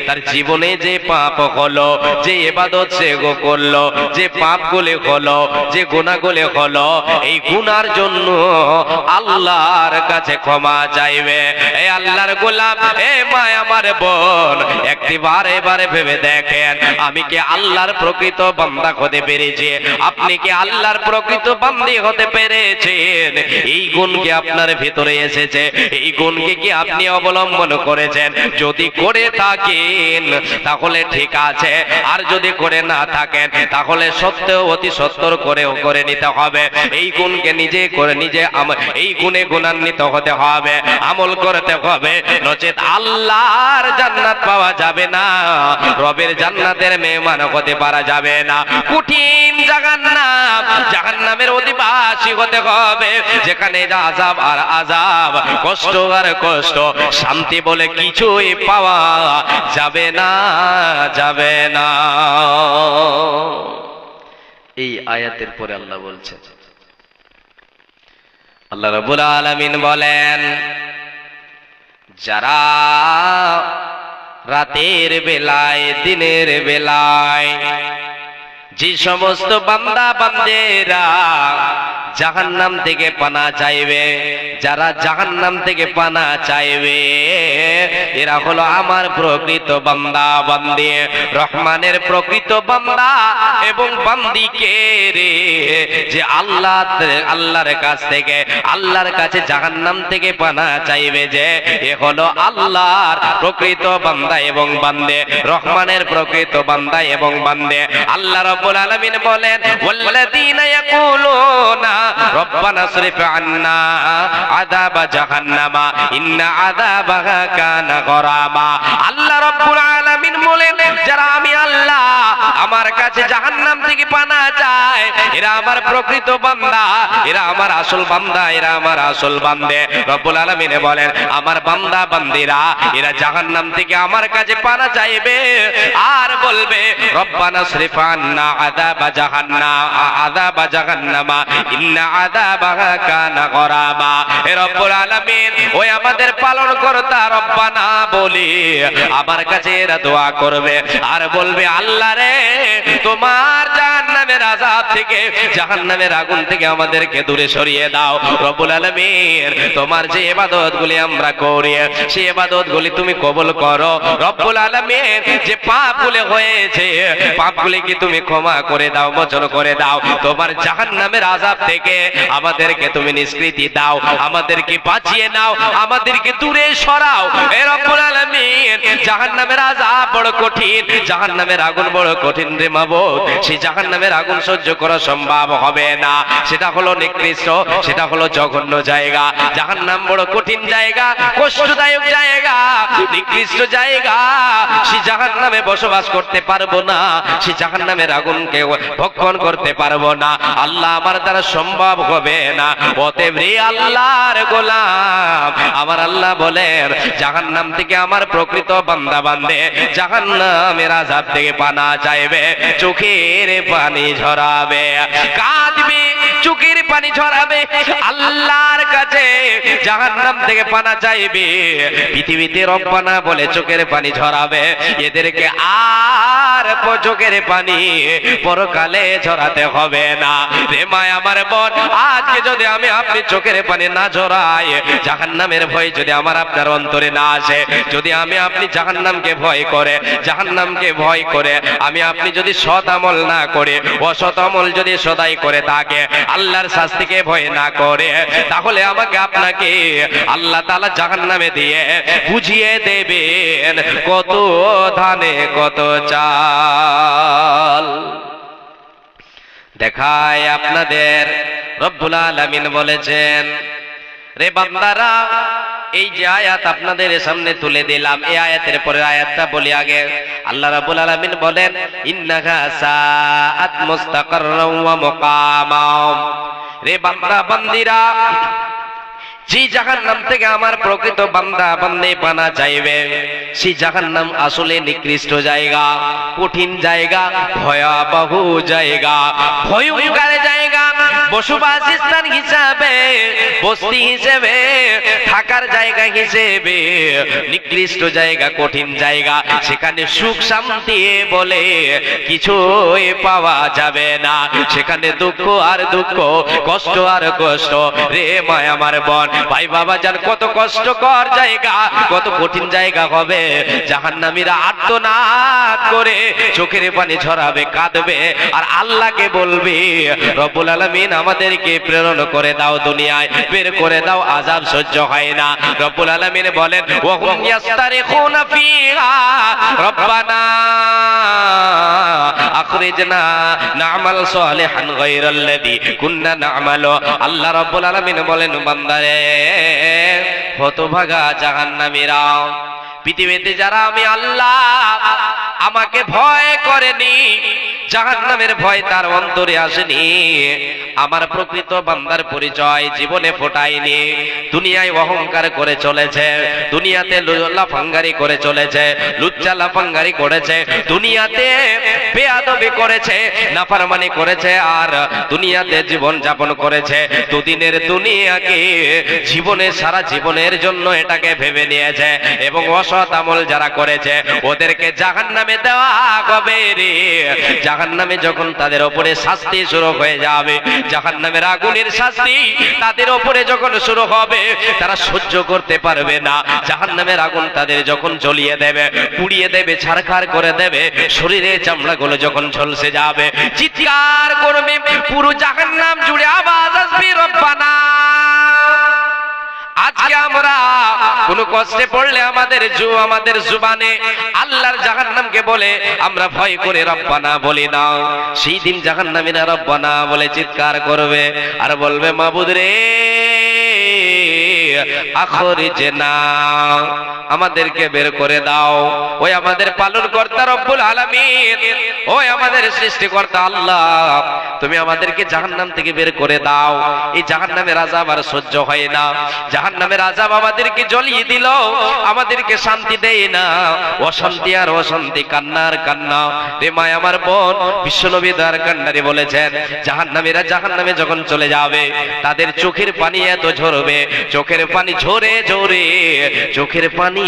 [SPEAKER 1] তার জীবনে যে পাপ হলো, যে ইবাদত সে করলো, যে পাপগুলো হলো, যে গুনাহগুলো হলো, এই গুনার জন্য আল্লাহর কাছে ক্ষমা চাইবে। এই আল্লাহর গোলাম, এ মা আমার বোন, একটি বারে বারে ভেবে দেখেন, আমি কি আল্লাহর প্রকৃত বান্দা হতে পেরেছি? আপনি কি আল্লাহর প্রকৃত বান্দি হতে পেরেছেন? এই গুণ কি আপনার ভিতরে এসেছে? এই গুণকে কি আপনি অবলম্বন করেছেন? যদি করে থাকেন তাহলে ঠিক আছে, আর যদি করে না থাকেন তাহলে সত্যও অতি সত্তর করে নিতে হবে। এই গুণকে নিজে করে নিজে এই গুণে গুণান্বিত হতে হবে, আমল করতে হবে, নচেত আল্লাহর জান্নাত পাওয়া যাবে না, রবের জান্নাতের মেহমান হতে পারা যাবে না। কঠিন জাহান্নাম, জাহান্নামের অধিবাসী হতে হবে, যেখানে আযাব আর আযাব, কষ্ট আর কষ্ট, শান্তি বলে কিছুই পাওয়া যাবে না, যাবে না। এই আয়াতের পরে আল্লাহ বলছেন, আল্লাহ রাব্বুল আলামিন বলেন, যারা রাতের বেলায়, দিনের বেলায় যে সমস্ত বান্দা বান্দেরা জাহান্নাম থেকে পানা চাইবে, যারা জাহান্নাম থেকে পানা চাইবে, এরা হলো আমার প্রকৃত বান্দা বান্দি, রহমানের প্রকৃত বান্দা এবং বান্দিকে রে, যে আল্লাহর কাছ থেকে, আল্লাহর কাছে জাহান্নাম থেকে পানা চাইবে, যে এ হলো আল্লাহর প্রকৃত বান্দা এবং বান্দে, রহমানের প্রকৃত বান্দা এবং বান্দে। আল্লাহ রাব্বুল আলামিন বলেন, ওয়াল্লাযীনা ইয়াকুলুনা রব্বানা সরিফ আন্না আযাবা জাহান্নামা ইন্না আযাবাহা কানা গরামা। আল্লাহ রাব্বুল আলামিন বলেন, যারা আমি আল্লাহ আমার কাছে জাহান্নাম থেকে পানা চায়, এরা আমার প্রকৃত বান্দা, এরা আমার আসল বান্দা, এরা আমার আসল বান্দে। রব্বুল আলামিন বলেন, আমার বান্দা বান্দিরা এরা জাহান্নাম থেকে আমার কাছে পানা চাইবে আর বলবে, রব্বানা সরিফ আন্না আযাবা জাহান্নামা ইন্না আযাবাহা কানা গরামা। হে রব্বুল আলামিন, ওই আমাদের পালনকর্তা রব্বানা বলি আমার কাছে এরা দোয়া করবে আর বলবে, আল্লাহ রে তোমার জাহান্নামের আযাব থেকে, জাহান্নামের আগুন থেকে আমাদেরকে দূরে সরিয়ে দাও। রব্বুল আলামিন, তোমার যে ইবাদতগুলি আমরা করি সেই ইবাদতগুলি তুমি কবুল করো। রব্বুল আলামিন, যে পাপগুলি হয়েছে পাপগুলি কি তুমি ক্ষমা করে দাও, মোচন করে দাও। তোমার জাহান্নামের আযাব থেকে আমাদেরকে তুমি নিষ্কৃতি দাও, আমাদেরকে বাঁচিয়ে নাও, আমাদেরকে দূরে সরাও। এ রব্বুল আলামিন, জাহান্নামের আযাব বড় কঠিন, জাহান্নামের আগুন বড় কঠিন রে মাবুদ। সেই জাহান্নামের আগুন সহ্য করা সম্ভব হবে না। সেটা হলো নিকৃষ্ট, সেটা হলো জঘন্য জায়গা। জাহান্নাম বড় কঠিন জায়গা, কষ্টদায়ক জায়গা, নিকৃষ্ট জায়গা। সেই জাহান্নামে বসবাস করতে পারবো না, সেই জাহান্নামের আগুনকে ভক্ষণ করতে পারবো না। আল্লাহ, আমার দ্বারা সম্ভব হবে না। অতএব রে আল্লাহর গোলাম, আমার আল্লাহ বলেন, জাহান্নাম থেকে আমার প্রকৃত বান্দা বান্দে জাহান্নামের আযাব থেকে পানা চাইবে, চোখের পানি ঝরাবে, কাঁদবে, চোখের পানি ঝরাবে, আল্লাহর কাছে জাহান্নাম থেকে পানা চাইবে। পৃথিবীতে রব্বানা বলে চোখের পানি ঝরাবে, এদেরকে আর চোখের পানি পরকালে ঝরাতে হবে না। রে মায় আমার বোন, আজকে যদি আমি আপনি চোখের পানি না ঝরাই, জাহান্নামের ভয় যদি আমার আপনার অন্তরে না আসে, যদি আমি আপনি জাহান্নামকে ভয় করে, জাহান্নামকে ভয় করে আমি আপনি যদি সৎ আমল না করে, অসৎ আমল যদি সদাই করে থাকে, আল্লাহর শাস্তিকে ভয় না করে, তাহলে আমাকে আপনাকে আল্লাহ তাআলা জাহান্নামে দিয়ে বুঝিয়ে দেবেন কত ধানে কত চাল। দেখায় আপনাদের রব্বুল আলামিন বলেছেন, রে বান্দারা, এই যে আয়াত আপনাদের সামনে তুলে দিলাম, এই আয়াতের পরের আয়াতটা বলি আগে। আল্লাহ রাব্বুল আলামিন বলেন, ইন্নাহা সাআত মুস্তাকাররাম ওয়া মুকামা। রে বান্দা বান্দিরা, যে জাহান্নাম থেকে আমার প্রকৃত বান্দা বান্দে পানা চাইবে, সেই জাহান্নাম আসলে নিকৃষ্ট জায়গা, কঠিন জায়গা, ভয়াবহ জায়গা, ভয়ঙ্কর জায়গা, বসবাস স্থান হিসাবে, বস্তি হিসেবে, থাকার জায়গা হিসেবে নিকৃষ্ট জায়গা, কঠিন জায়গা। সেখানে সুখ শান্তি বলে কিছুই পাওয়া যাবে না। সেখানে দুঃখ আর দুঃখ, কষ্ট আর কষ্ট। রে মায় আমার বোন, ভাই বাবা জান, কত কষ্টকর জায়গা, কত কঠিন জায়গা হবে। জাহান্নামীরা আর্তনাদ করে চোখের পানি ঝরাবে, কাঁদবে, আর আল্লাহকে বলবে, রব্বুল আলামিন আমাদেরকে প্রেরণ করে দাও, দুনিয়ায় বের করে দাও, আযাব সহ্য হয় না। রব্বুল আলামিন বলেন, ওয়া হুম ইয়াস্তারিখুনা ফিহা রব্বানা আখরিজনা না'মাল সালিহান গায়রাল্লাযী কুননা না'মালু। আল্লাহ রাব্বুল আলামিন বলেন, বান্দারে, হতভাগা জাহান্নামীরা, পৃথিবীতে যারা আমি আল্লাহ আমাকে ভয় করেনি, জাহান্নামের ভয় তার অন্তরে আসেনি, আমার প্রকৃত বান্দার পরিচয় জীবনে ফোটায়নি, দুনিয়ায় অহংকার করে চলেছে, দুনিয়াতে লাফাঙ্গারি করে চলেছে, লুচ্চা লাফাঙ্গারি করেছে, দুনিয়াতে বেয়াদবি করেছে, নাফরমানি করেছে, আর দুনিয়াতে জীবন যাপন করেছে, দুদিনের দুনিয়াকে জীবনে সারা জীবনের জন্য এটাকে ভেবে নিয়েছে, এবং অসৎ আমল যারা করেছে ওদেরকে জাহান্নামে দেওয়া হবে রে। জাহান্নামে যখন তাদের উপরে শাস্তি শুরু হয়ে যাবে, জাহান্নামের আগুনের শাস্তি তাদের উপরে যখন শুরু হবে, তারা সহ্য করতে পারবে না। জাহান্নামের আগুন তাদের যখন জ্বলিয়ে দেবে, পুড়িয়ে দেবে, ছারখার করে দেবে, শরীরের চামড়াগুলো যখন ঝলসে যাবে, চিৎকার করবে, পুরো জাহান্নাম জুড়ে আওয়াজ আসবে, রব্বানা। আজকে আমরা কোন কষ্টে পড়লে আমাদের জুবানে আল্লাহর জাহান্নামকে বলে আমরা ভয় করে রব্বানা বলি না। সেই দিন জাহান্নামীরা রব্বানা বলে চিৎকার করবে আর বলবে, মাবুদ রে, আখরিজনা, আমাদেরকে বের করে দাও। ওই আমাদের পালনকর্তা রব্বুল আলামিন, ওই আমাদের সৃষ্টিকর্তা আল্লাহ, তুমি আমাদেরকে জাহান্নাম থেকে বের করে দাও। এই জাহান্নামের আযাব আর সহ্য হয় না, জাহান্নামের আযাব আমাদেরকে জ্বলিয়ে দিল, আমাদেরকে শান্তি দেয় না, অশান্তি আর অশান্তি, কান্নার কান্না। রে মায় আমার বোন, বিশ্বনবী দয়ার কান্নারে বলেছেন, জাহান্নামীরা জাহান্নামে যখন চলে যাবে, তাদের চোখের পানি এত ঝরবে, চোখের চোখের পানি ঝরে ঝরে চোখের পানি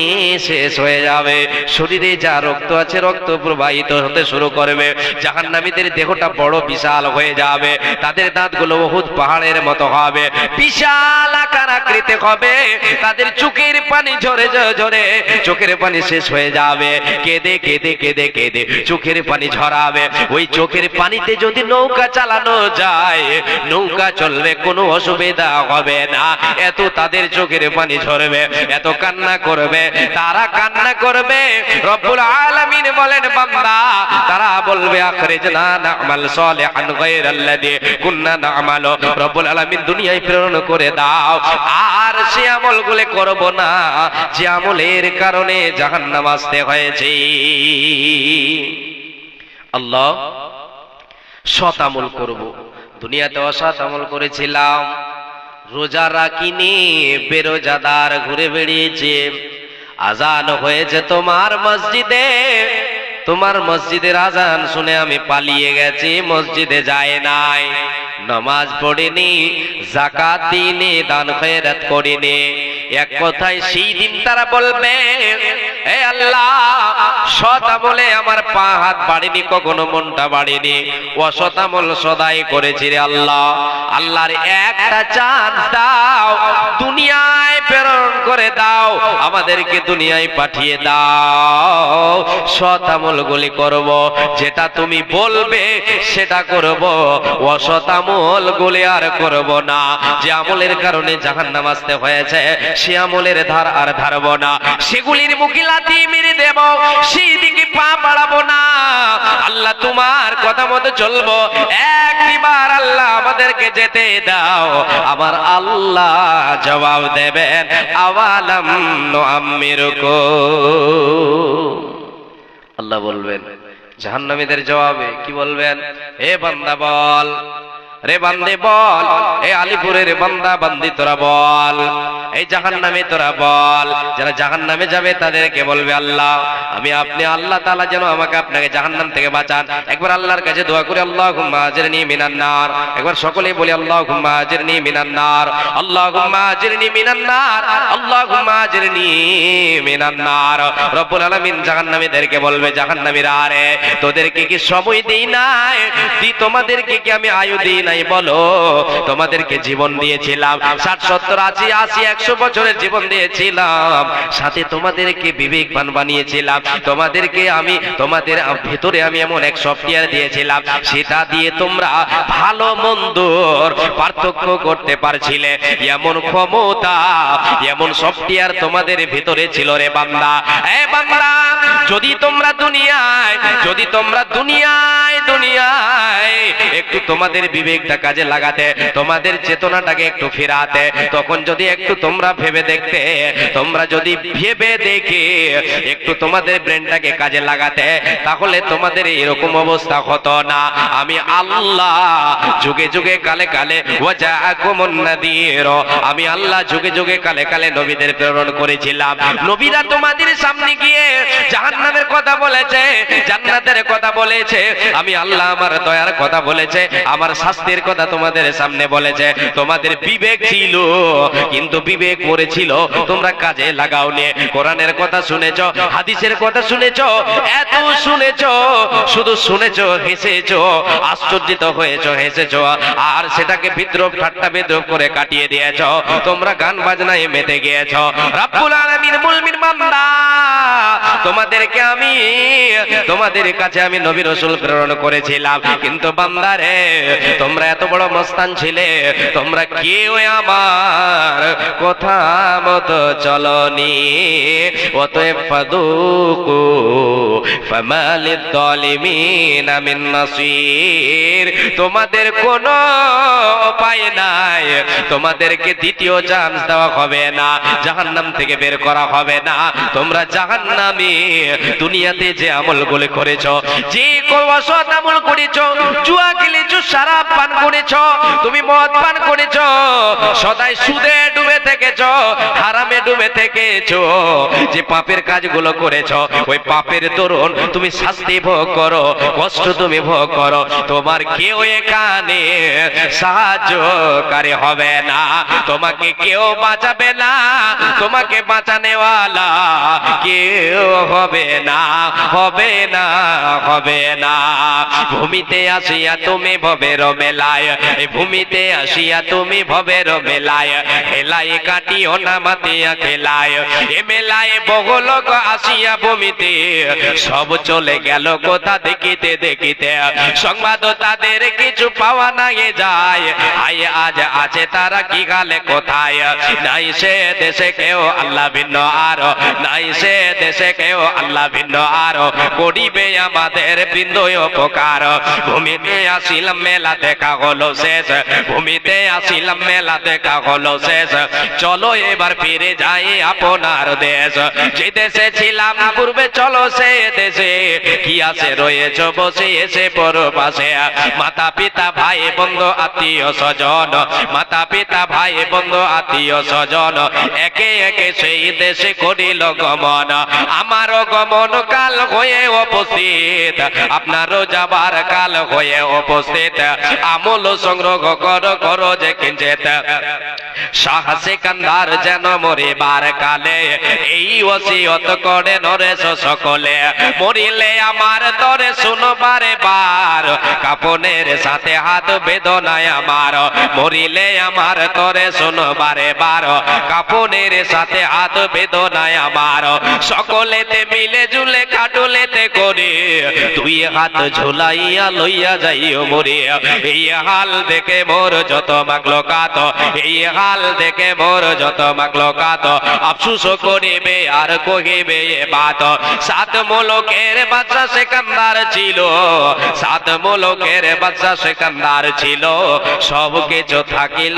[SPEAKER 1] শেষ হয়ে যাবে, শরীরে যা রক্ত আছে রক্ত প্রবাহিত হতে শুরু করবে, জাহান্নামীদের দেহটা বড় বিশাল হয়ে যাবে, তাদের দাঁতগুলো উহুদ পাহাড়ের মতো হবে, বিশাল আকার আকৃতি হবে, তাদের চোখের পানি ঝরে ঝরে চোখের পানি শেষ হয়ে যাবে, কেঁদে কেঁদে কেঁদে কেঁদে চোখের পানি ঝরাবে। ওই চোখের পানিতে যদি নৌকা চালানো যায়, নৌকা চলবে, কোনো অসুবিধা হবে না, এত তাদের চোখের পানি ঝরবে, এত কান্না করবে, তারা কান্না করবে। রব্বুল আলামিন বলেন বান্দা, তারা বলবে আখরিজনা না'মাল সালিহান গায়রাল্লাযী কুননা না'মালু, রব্বুল আলামিন দুনিয়ায় প্রেরণ করে দাও, আর সে আমলগুলো করব না যে আমলের কারণে জাহান্নাম আসতে হয়েছে। আল্লাহ, সৎ আমল করব, দুনিয়াতে অসৎ আমল করেছিলাম, রোজা রাখিনি, বেরোজাদার ঘুরে বেড়িয়েছে, আজান হয়েছে তোমার মসজিদে, তোমার মসজিদের আজান শুনে আমি পালিয়ে গেছি, মসজিদে যায় নাই, নামাজ পড়িনি, যাকাত দিইনি, দান খয়রাত করিনি। এক কথায় সেই দিন তারা বলবে, হে আল্লাহ, সৎ আমলে আমার পা হাত বাড়েনি, কখনো মনটা বাড়েনি, অসৎ আমল সদাই করেছি রে আল্লাহ। আল্লাহর একটা চান্স দাও, দুনিয়ায় প্রেরণ করে দাও, আমাদেরকে দুনিয়ায় পাঠিয়ে দাও, সৎ আমলগুলি করব, যেটা তুমি বলবে সেটা করব, অসৎ আমলগুলি আর করব না। যে আমলের কারণে জাহান্নাম আসতে হয়েছে সে আমলের ধার আর ধারব না, সেগুলির মুখে লাথি মেরে দেব, সেই দিকে পা বাড়াবো না। আল্লাহ তোমার কথা মতো চলবো, একবার আল্লাহ আমাদেরকে যেতে দাও। আমার আল্লাহ জবাব দেবেন, আওয়ালাম নুআম্মিরুকুম। আল্লাহ বলবেন জাহান্নামীদের জবাবে, কি বলবেন? হে বান্দা বল, রে বান্দে বল, এই আলিপুরের বান্দা বান্দি তোরা বল, এই জাহান্নামে তোরা বল। যারা জাহান্নামে যাবে তাদেরকে বলবে, আল্লাহ আমি আপনি, আল্লাহ তাআলা যেন আমাকে আপনাকে জাহান্নাম থেকে বাঁচান। একবার আল্লাহর কাছে দোয়া করি, আল্লাহুম্মা আজিরনি মিনান নার। একবার সকলেই বলি, আল্লাহুম্মা আজিরনি মিনান নার, আল্লাহুম্মা আজিরনি মিনান নার, আল্লাহুম্মা আজিরনি মিনান নার। রব্বুল আলামিন জাহান্নামীদেরকে বলবে, জাহান্নামীরা রে, তোদেরকে কি সময় দেই নাই? তোমাদেরকে কি আমি আয়ু দেই নাই? বলো, তোমাদেরকে জীবন দিয়েছিলাম, 60 70 80 80 100 বছরের জীবন দিয়েছিলাম, সাথে তোমাদেরকে বিবেকবান বানিয়েছিলাম, তোমাদেরকে আমি, তোমাদের ভেতরে আমি এমন এক সফটওয়্যার দিয়েছিলাম, সেটা দিয়ে তোমরা ভালো মন্দর পার্থক্য করতে পারছিলে, এমন ক্ষমতা, এমন সফটওয়্যার তোমাদের ভেতরে ছিল রে বান্দা। এ বান্দা, যদি তোমরা দুনিয়ায়, যদি তোমরা দুনিয়ায় একটু তোমাদের বিবেকটা কাজে লাগাতে, তোমাদের চেতনাটাকে একটু ফেরাতে, তখন যদি একটু তোমরা ভেবে দেখতে, তোমরা যদি ভেবে দেখে একটু তোমাদের ব্রেনটাকে কাজে লাগাতে, তাহলে তোমাদের এরকম অবস্থা হতো না। আমি আল্লাহ যুগে যুগে কালে কালে ওয়াজাআকুমুন নাযীর, আমি আল্লাহ যুগে যুগে কালে কালে নবীদের প্রেরণ করেছিলাম। নবীরা তোমাদের সামনে গিয়ে জাহান্নামের কথা বলেছে, জান্নাতের কথা বলেছে, আমি আল্লাহ আমার দয়ার কথা বলেছে, আমার শাস্তির কথা তোমাদের সামনে বলেছে। তোমাদের বিবেক ছিল, কিন্তু বিবেক মরেছিল, তোমরা কাজে লাগাওনি। কোরআনের কথা শুনেছো, হাদিসের কথা শুনেছো, এত শুনেছো, শুধু শুনেছো, হেসেছো, আশ্চর্যিত হয়েছো, হেসেছো, আর সেটাকে বিদ্রোহ ঠাট্টা বিদ্রোহ করে কাটিয়ে দিয়েছো। তোমরা গান বাজনায় মেতে গিয়েছো। রব্বুল আলামিন মুমিন বান্দা, তোমাদেরকে আমি, তোমাদের কাছে আমি নবী রাসূল প্রেরণ করেছিলাম, কিন্তু বান্দারে তোমরা এত বড় মস্তান ছিলে, তোমরা কেউ আমার কথা মতো চলনি। অতএব ফাদুকু ফামালিদ যালিমিনা মিন নাসির, তোমাদের কোনো উপায় নাই, তোমাদেরকে দ্বিতীয় চান্স দেওয়া হবে না, জাহান্নাম থেকে বের করা হবে না। তোমরা জাহান্নামী, দুনিয়াতে যে আমলগুলো করেছো, যে অসৎ আমল করেছো, জুয়া খেলেছো, শরাব পান করেছ, তুমি মদ পান করেছ, সদাই সুদে ডুবে থেকেছ, হারামে ডুবে থেকেছ, যে পাপের কাজগুলো করেছ ওই পাপের দরুন তুমি শাস্তি ভোগ করো, কষ্ট তুমি ভোগ করো, তোমার কেউ এখানে সাহায্যকারী হবে না, তোমাকে কেউ বাঁচাবে না, তোমাকে বাঁচানেওয়ালা কেউ হবে না, হবে না, হবে না। ভূমিতে আসিয়া তুমি ভবের মেলায়, এই ভূমিতে আসিয়া তুমি ভবের মেলায়, হেলায় কাটিও না মাতিয়া খেলায়, এ মেলায় বহু লোক আসিয়া ভূমিতে সব চলে গেল কোথা দেখিতে দেখিতে, সংবাদ তাদের কিছু পাওয়া নাই যায়, আয় আজ আছে তারা কি গালে কোথায়, নাই সে দেশে কেউ আল্লাহ ভিন্ন আরো, নাই সে দেশে কেউ আল্লাহ ভিন্ন আরো, করিবে আমাদের বিন্দুয় উপকার। ভূমিতে আসিলাম মেলা দেখা হলো শেষ, ভূমিতে আসিলাম মেলা দেখা হলো শেষ, চলো এবার ফিরে যাই আপনার দেশ, যে দেশে ছিলাম পূর্বে চলো সে দেশে, কি আছে রয়েছ বসে এসে পরপাশে, মাতা পিতা ভাই বন্ধু আত্মীয় স্বজন, মাতা পিতা ভাই বন্ধু আত্মীয় স্বজন, একে একে সেই দেশে করিল গমন, আমারও গমন কাল হয়ে উপস্থিত, আপনারও যাবার কাল হয়ে উপস্থিত, আমল সংগ্রহ করো করো যে কিঞ্চিত, শাহ সিকান্দার যেন মরিবার কালে এই ওসিয়ত করে নরেশ সকলে, মরিলে আমার তরে শুনবারে বার, কাপনের সাথে হাত বেদনায় আমার, মরিলে আমার তরে শুনবারে বার, কাপনের সাথে হাত বেদনায় আমার, সকলেতে মিলে জুলে কাটলেতে করে দুই হাত ঝুলাইয়া লইয়া যাইও মরে, এই হাল দেখে মোর যত মাগলো কাত, এই হাল দেখে মোর যত মাগলো কাত, আফসুস করিবে আর কহিবে এ বাত, সাত মুলুকের বাদশা সিকান্দার ছিল, সাত মুলুকের বাদশা সিকান্দার ছিল, সব কিছু থাকিল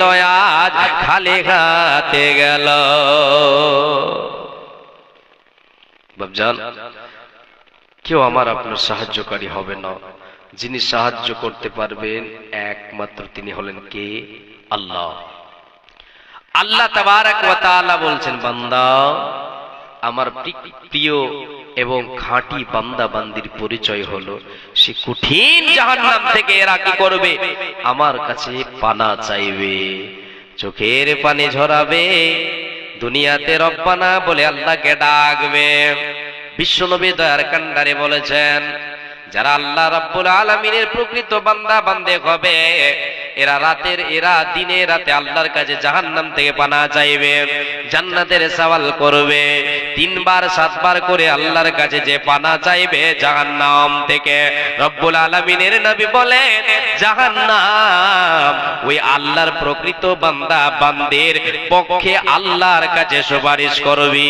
[SPEAKER 1] আজ খালি হাতে গেল। বাপজান, কেউ আমার আপনার সাহায্যকারী হবে না, যিনি সাহায্য করতে পারবেন একমাত্র তিনি হলেন কে? আল্লাহ। আল্লাহ তাবারক ওয়া তাআলা বলছেন, বান্দা আমার প্রিয় এবং খাঁটি বান্দা বান্দির পরিচয় হলো সে কঠিন জাহান্নাম থেকে এরা কি করবে? আমার কাছে পানা চাইবে, চোখের পানি ঝরাবে, দুনিয়াতে রব্বানা বলে আল্লাহকে ডাকবে। বিশ্বনবী দয়ার কান্ডারে বলেছেন, যারা আল্লাহ রাব্বুল আলামিনের প্রকৃত বান্দা বান্দে হবে এরা দিনে রাতে আল্লাহর কাছে জাহান্নাম থেকে পানা চাইবে, জান্নাতের সওয়াল করবে, 3 বার 7 বার করে আল্লাহর কাছে যে পানা চাইবে জাহান্নাম থেকে। রব্বুল আলামিনের নবী বলেন, জাহান্নাম ওই আল্লাহর প্রকৃত বান্দা বান্দের পক্ষে আল্লাহর কাছে সুপারিশ করবে।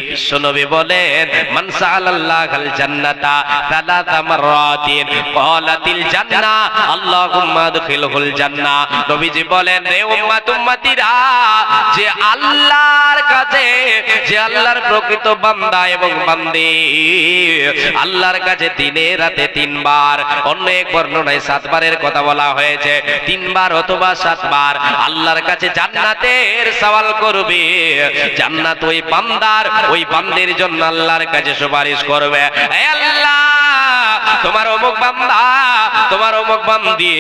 [SPEAKER 1] বিশ্বনবী বলেন, মান সাআলাল্লাহাল জান্নাতা সালাসা মাররাতিন ক্বালাতিল জান্নাহ আল্লাহুম্মা আদখিলহুল জান্নাহ। নবীজি বলেন, রে উম্মত উম্মতিরা, যে আল্লাহর কাছে, যে আল্লাহর প্রকৃত বান্দা এবং বান্দি আল্লাহর কাছে দিনে রাতে 3 বার, অন্য এক বর্ণনায় 7 বারের কথা বলা হয়েছে, 3 বার অথবা 7 বার আল্লাহর কাছে জান্নাতের সওয়াল করবে, জান্নাত ওই বান্দার ওই বান্দির জন্য আল্লাহর কাছে সুপারিশ করবে, হে আল্লাহ তোমার অমুক বান্দা, তোমার অমুক বান্দি,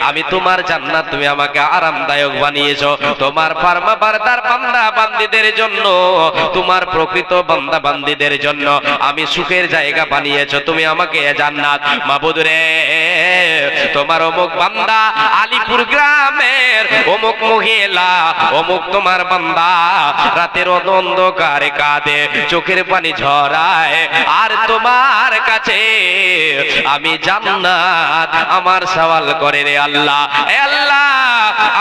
[SPEAKER 1] আমি তোমার জান্নাত তুমি আমাকে আরামদায়ক বানিয়েছো, তোমার ফরমাবরদার বান্দা বান্দীদের জন্য, তোমার প্রকৃত বান্দা বান্দীদের জন্য আমি সুখের জায়গা বানিয়েছো, তুমি আমাকে জান্নাত। মাবুদ রে, তোমার অমুক বান্দা আলিপুর গ্রামের অমুক মহিলা, অমুক তোমার বান্দা রাতের অন্ধকারে কাঁদে, চোখের পানি ঝরায়, আর তোমার কাছে আমি জান্নাত আমার সওয়াল করে রে আল্লাহ। এ আল্লাহ,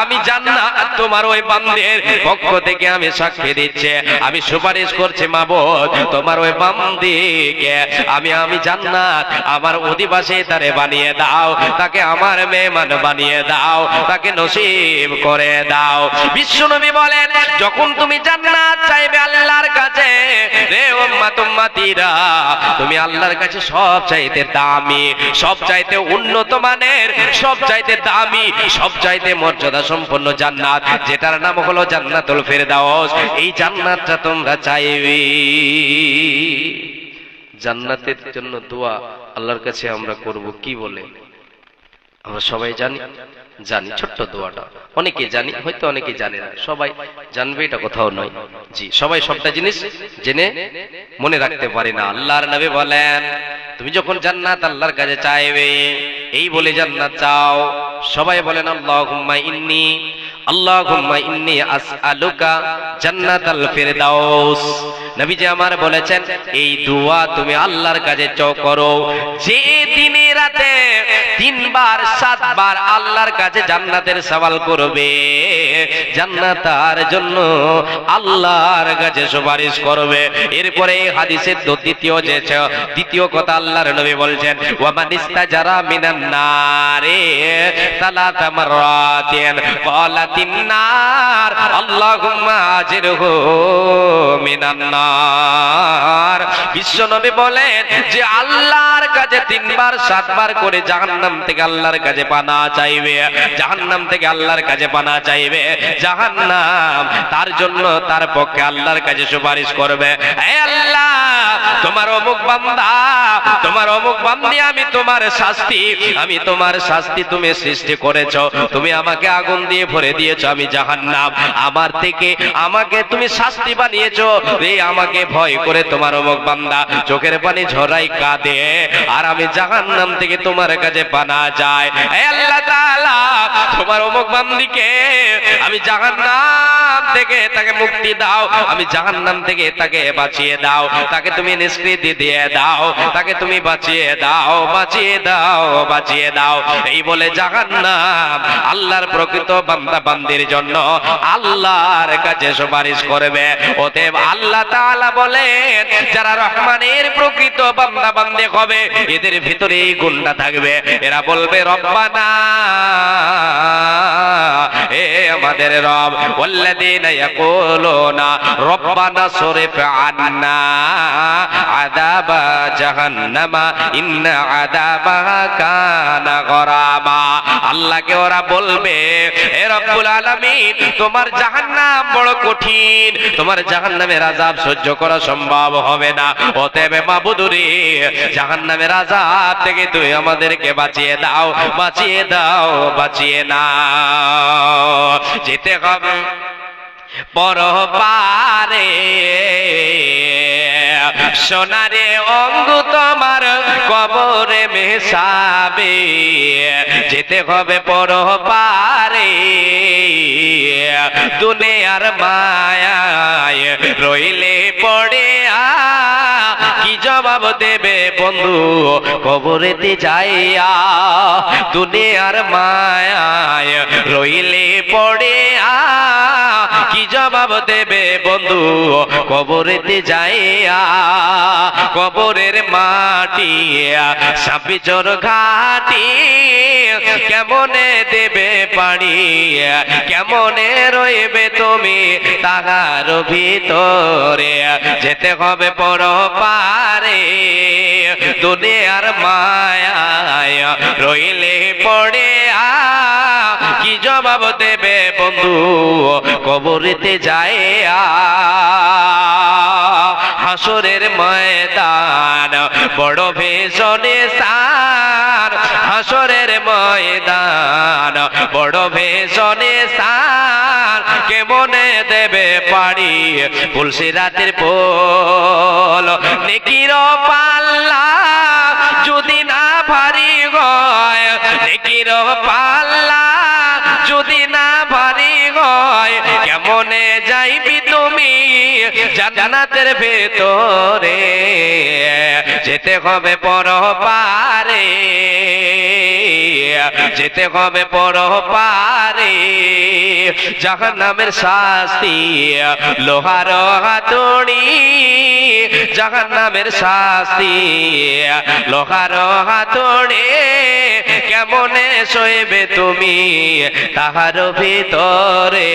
[SPEAKER 1] আমি জান্নাত তোমার ওই বান্দের পক্ষ থেকে আমি সাক্ষী দিচ্ছি, আমি সুপারিশ করছি মাবুদ, তোমার ওই বান্দিকে আমি জান্নাত আমার অধিবাসী তারে বানিয়ে দাও, তাকে আমার মেহমান বানিয়ে দাও, তাকে নসিব করে দাও। বিশ্বনবী বলেন, যখন তুমি জান্নাত চাইবে আল্লাহর কাছে, রে উম্মত উম্মতিরা, তুমি আল্লাহর কাছে সব চাইতে দামি, সব চাইতে উন্নত মানের, সব চাইতে দামি, সব চাইতে মর্যাদা সম্পন্ন জান্নাত, যেটার নাম হলো জান্নাতুল ফেরদাউস, এই জান্নাতটা তোমরা চাইবে। জান্নাতের জন্য দোয়া আল্লাহর কাছে আমরা করব কি বলে? আমরা সবাই জানি ছোট্ট দোয়াটা অনেকে জানি, হয়তো অনেকে জানে না, সবাই জানবে এটা কোথাও নয়। জি, সবাই সবটা জিনিস জেনে মনে রাখতে পারে না। আল্লাহর নবী বলেন, তুমি যখন জান্নাত আল্লাহর কাছে চাইবে, এই বলে জান্নাত চাও। সবাই বলেন আল্লাহুম্মা ইন্নী আসআলুকা জান্নাতাল ফিরদাউস। নবীজি আমার বলেছেন, এই দোয়া তুমি আল্লাহর কাছে করো, যে দিনে রাতে 3 বার 7 বার আল্লাহর কাছে জান্নাতের সওয়াল করবে, জান্নাত তার জন্য আল্লাহর কাছে সুপারিশ করবে। এরপরে হাদিসের দ্বিতীয় কথা আল্লাহর নবী বলছেন, ওয়া মান ইস্তাজারা মিনান নারে সালাতা মাররাতিন ক্বালাতিন নার আল্লাহুম্মা আজিরহু মিনান নার। বিশ্বনবী বলেন যে আল্লাহর কাছে 3 বার 7 বার করে জাহান্নাম থেকে আল্লাহর কাছে পানাহ চাইবে, জাহান্নাম থেকে আল্লাহর কাছে পানাহ চাইবে, জাহান্নাম তার জন্য তার পক্ষে আল্লাহর কাছে সুপারিশ করবে, হে আল্লাহ, তোমার অমুক বান্দা, তোমার অমুক বান্দি, আমি তোমার শাস্তি তুমি সৃষ্টি করেছো, তুমি আমাকে আগুন দিয়ে ভরে দিয়েছো, আমি জাহান্নাম, আমাকে তুমি শাস্তি বানিয়েছো রে, আমাকে ভয় করে তোমার অমুক বান্দা চোখের পানি ঝরাই কাঁদে, আর আমি জাহান্নাম থেকে তোমার কাছে পানাহ চাই। হে আল্লাহ তাআলা, তোমার অমুক বান্দিকে আমি জাহান্নাম থেকে তাকে মুক্তি দাও, আমি জাহান্নাম থেকে তাকে বাঁচিয়ে দাও, তাকে তুমি নিষ্কৃতি দিয়ে দাও, তাকে তুমি বাঁচিয়ে দাও, বাঁচিয়ে দাও, বাঁচিয়ে দাও। এই বলে জাহান্নাম আল্লাহর প্রকৃত বান্দা বান্দির জন্য আল্লাহর কাছে সুপারিশ করবে। অতএব আল্লাহ তাআলা বলেন, যারা রহমানের প্রকৃত বান্দা বান্দি হবে, এদের ভিতরে এই গুণটা থাকবে, এরা বলবে, রব্বানা, হে আমাদের রব, ওয়াল্লাযীনা ইয়াকুলুনা রব্বানা সরিফ আন্না আযাবা জাহান্নামা ইন্না আযাবাহা কানা গরামা। আল্লাহকে ওরা বলবে, হে রব্বুল আলামিন, তোমার জাহান্নাম বড় কঠিন, তোমার জাহান্নামের আযাব সহ্য করা সম্ভব হবে না, অতএব মাবুদুরে জাহান্নামের আযাব থেকে তুমি আমাদেরকে বাঁচিয়ে দাও, বাঁচিয়ে দাও, বাঁচিয়ে নাও। যেতে হবে পরপারে, সোনারে অঙ্গ তোমার কবরে মেশাবে, যেতে হবে পরপারে, দুনিয়ার মায়ায় রইলে পড়ে কি জবাব দেবে বন্ধু কবরেতে যাইয়া, দুনিয়ার মায়ায় রইলে পড়ে কি জবাব দেবে বন্ধু কবরেতে যাইয়া, কবরের মাটি সাপিচর ঘাটি কেমনে দেবে পানি, কেমনে রইবে তুমি তাহার ভিতরে, যেতে হবে পরপারে, দুনিয়ার মায়ায় রইলে পড়ে কি জবাব দেবে বন্ধু কবরেতে যাইয়া। হাসরের ময়দান বড় ভীষণে সার, হাসরের ময়দান বড় ভীষণে সার, কেমনে দেবে পাড়ি পুলসিরাতের পোল, নেকির পাল্লা যদি না ভারী হয়, নেকির পাল্লা যদি না ভারী হয়, কেমনে যাইবি তুমি জান্নাতের ভেতরে যেতে হবে পরপারে, যেতে হবে পরপারে। জাহান্নামের শাস্তি লোহার হাতুড়ি, জাহান্নামের শাস্তি লোহার হাতুড়ি। কেমনে সইবে তুমি তাহার ভিতরে,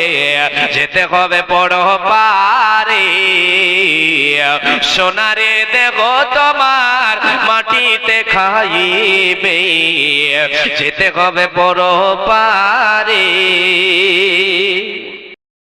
[SPEAKER 1] যেতে হবে পরপারে। সোনারে দেহ তোমার মাটিতে খাইবে, যেতে হবে পরপারে।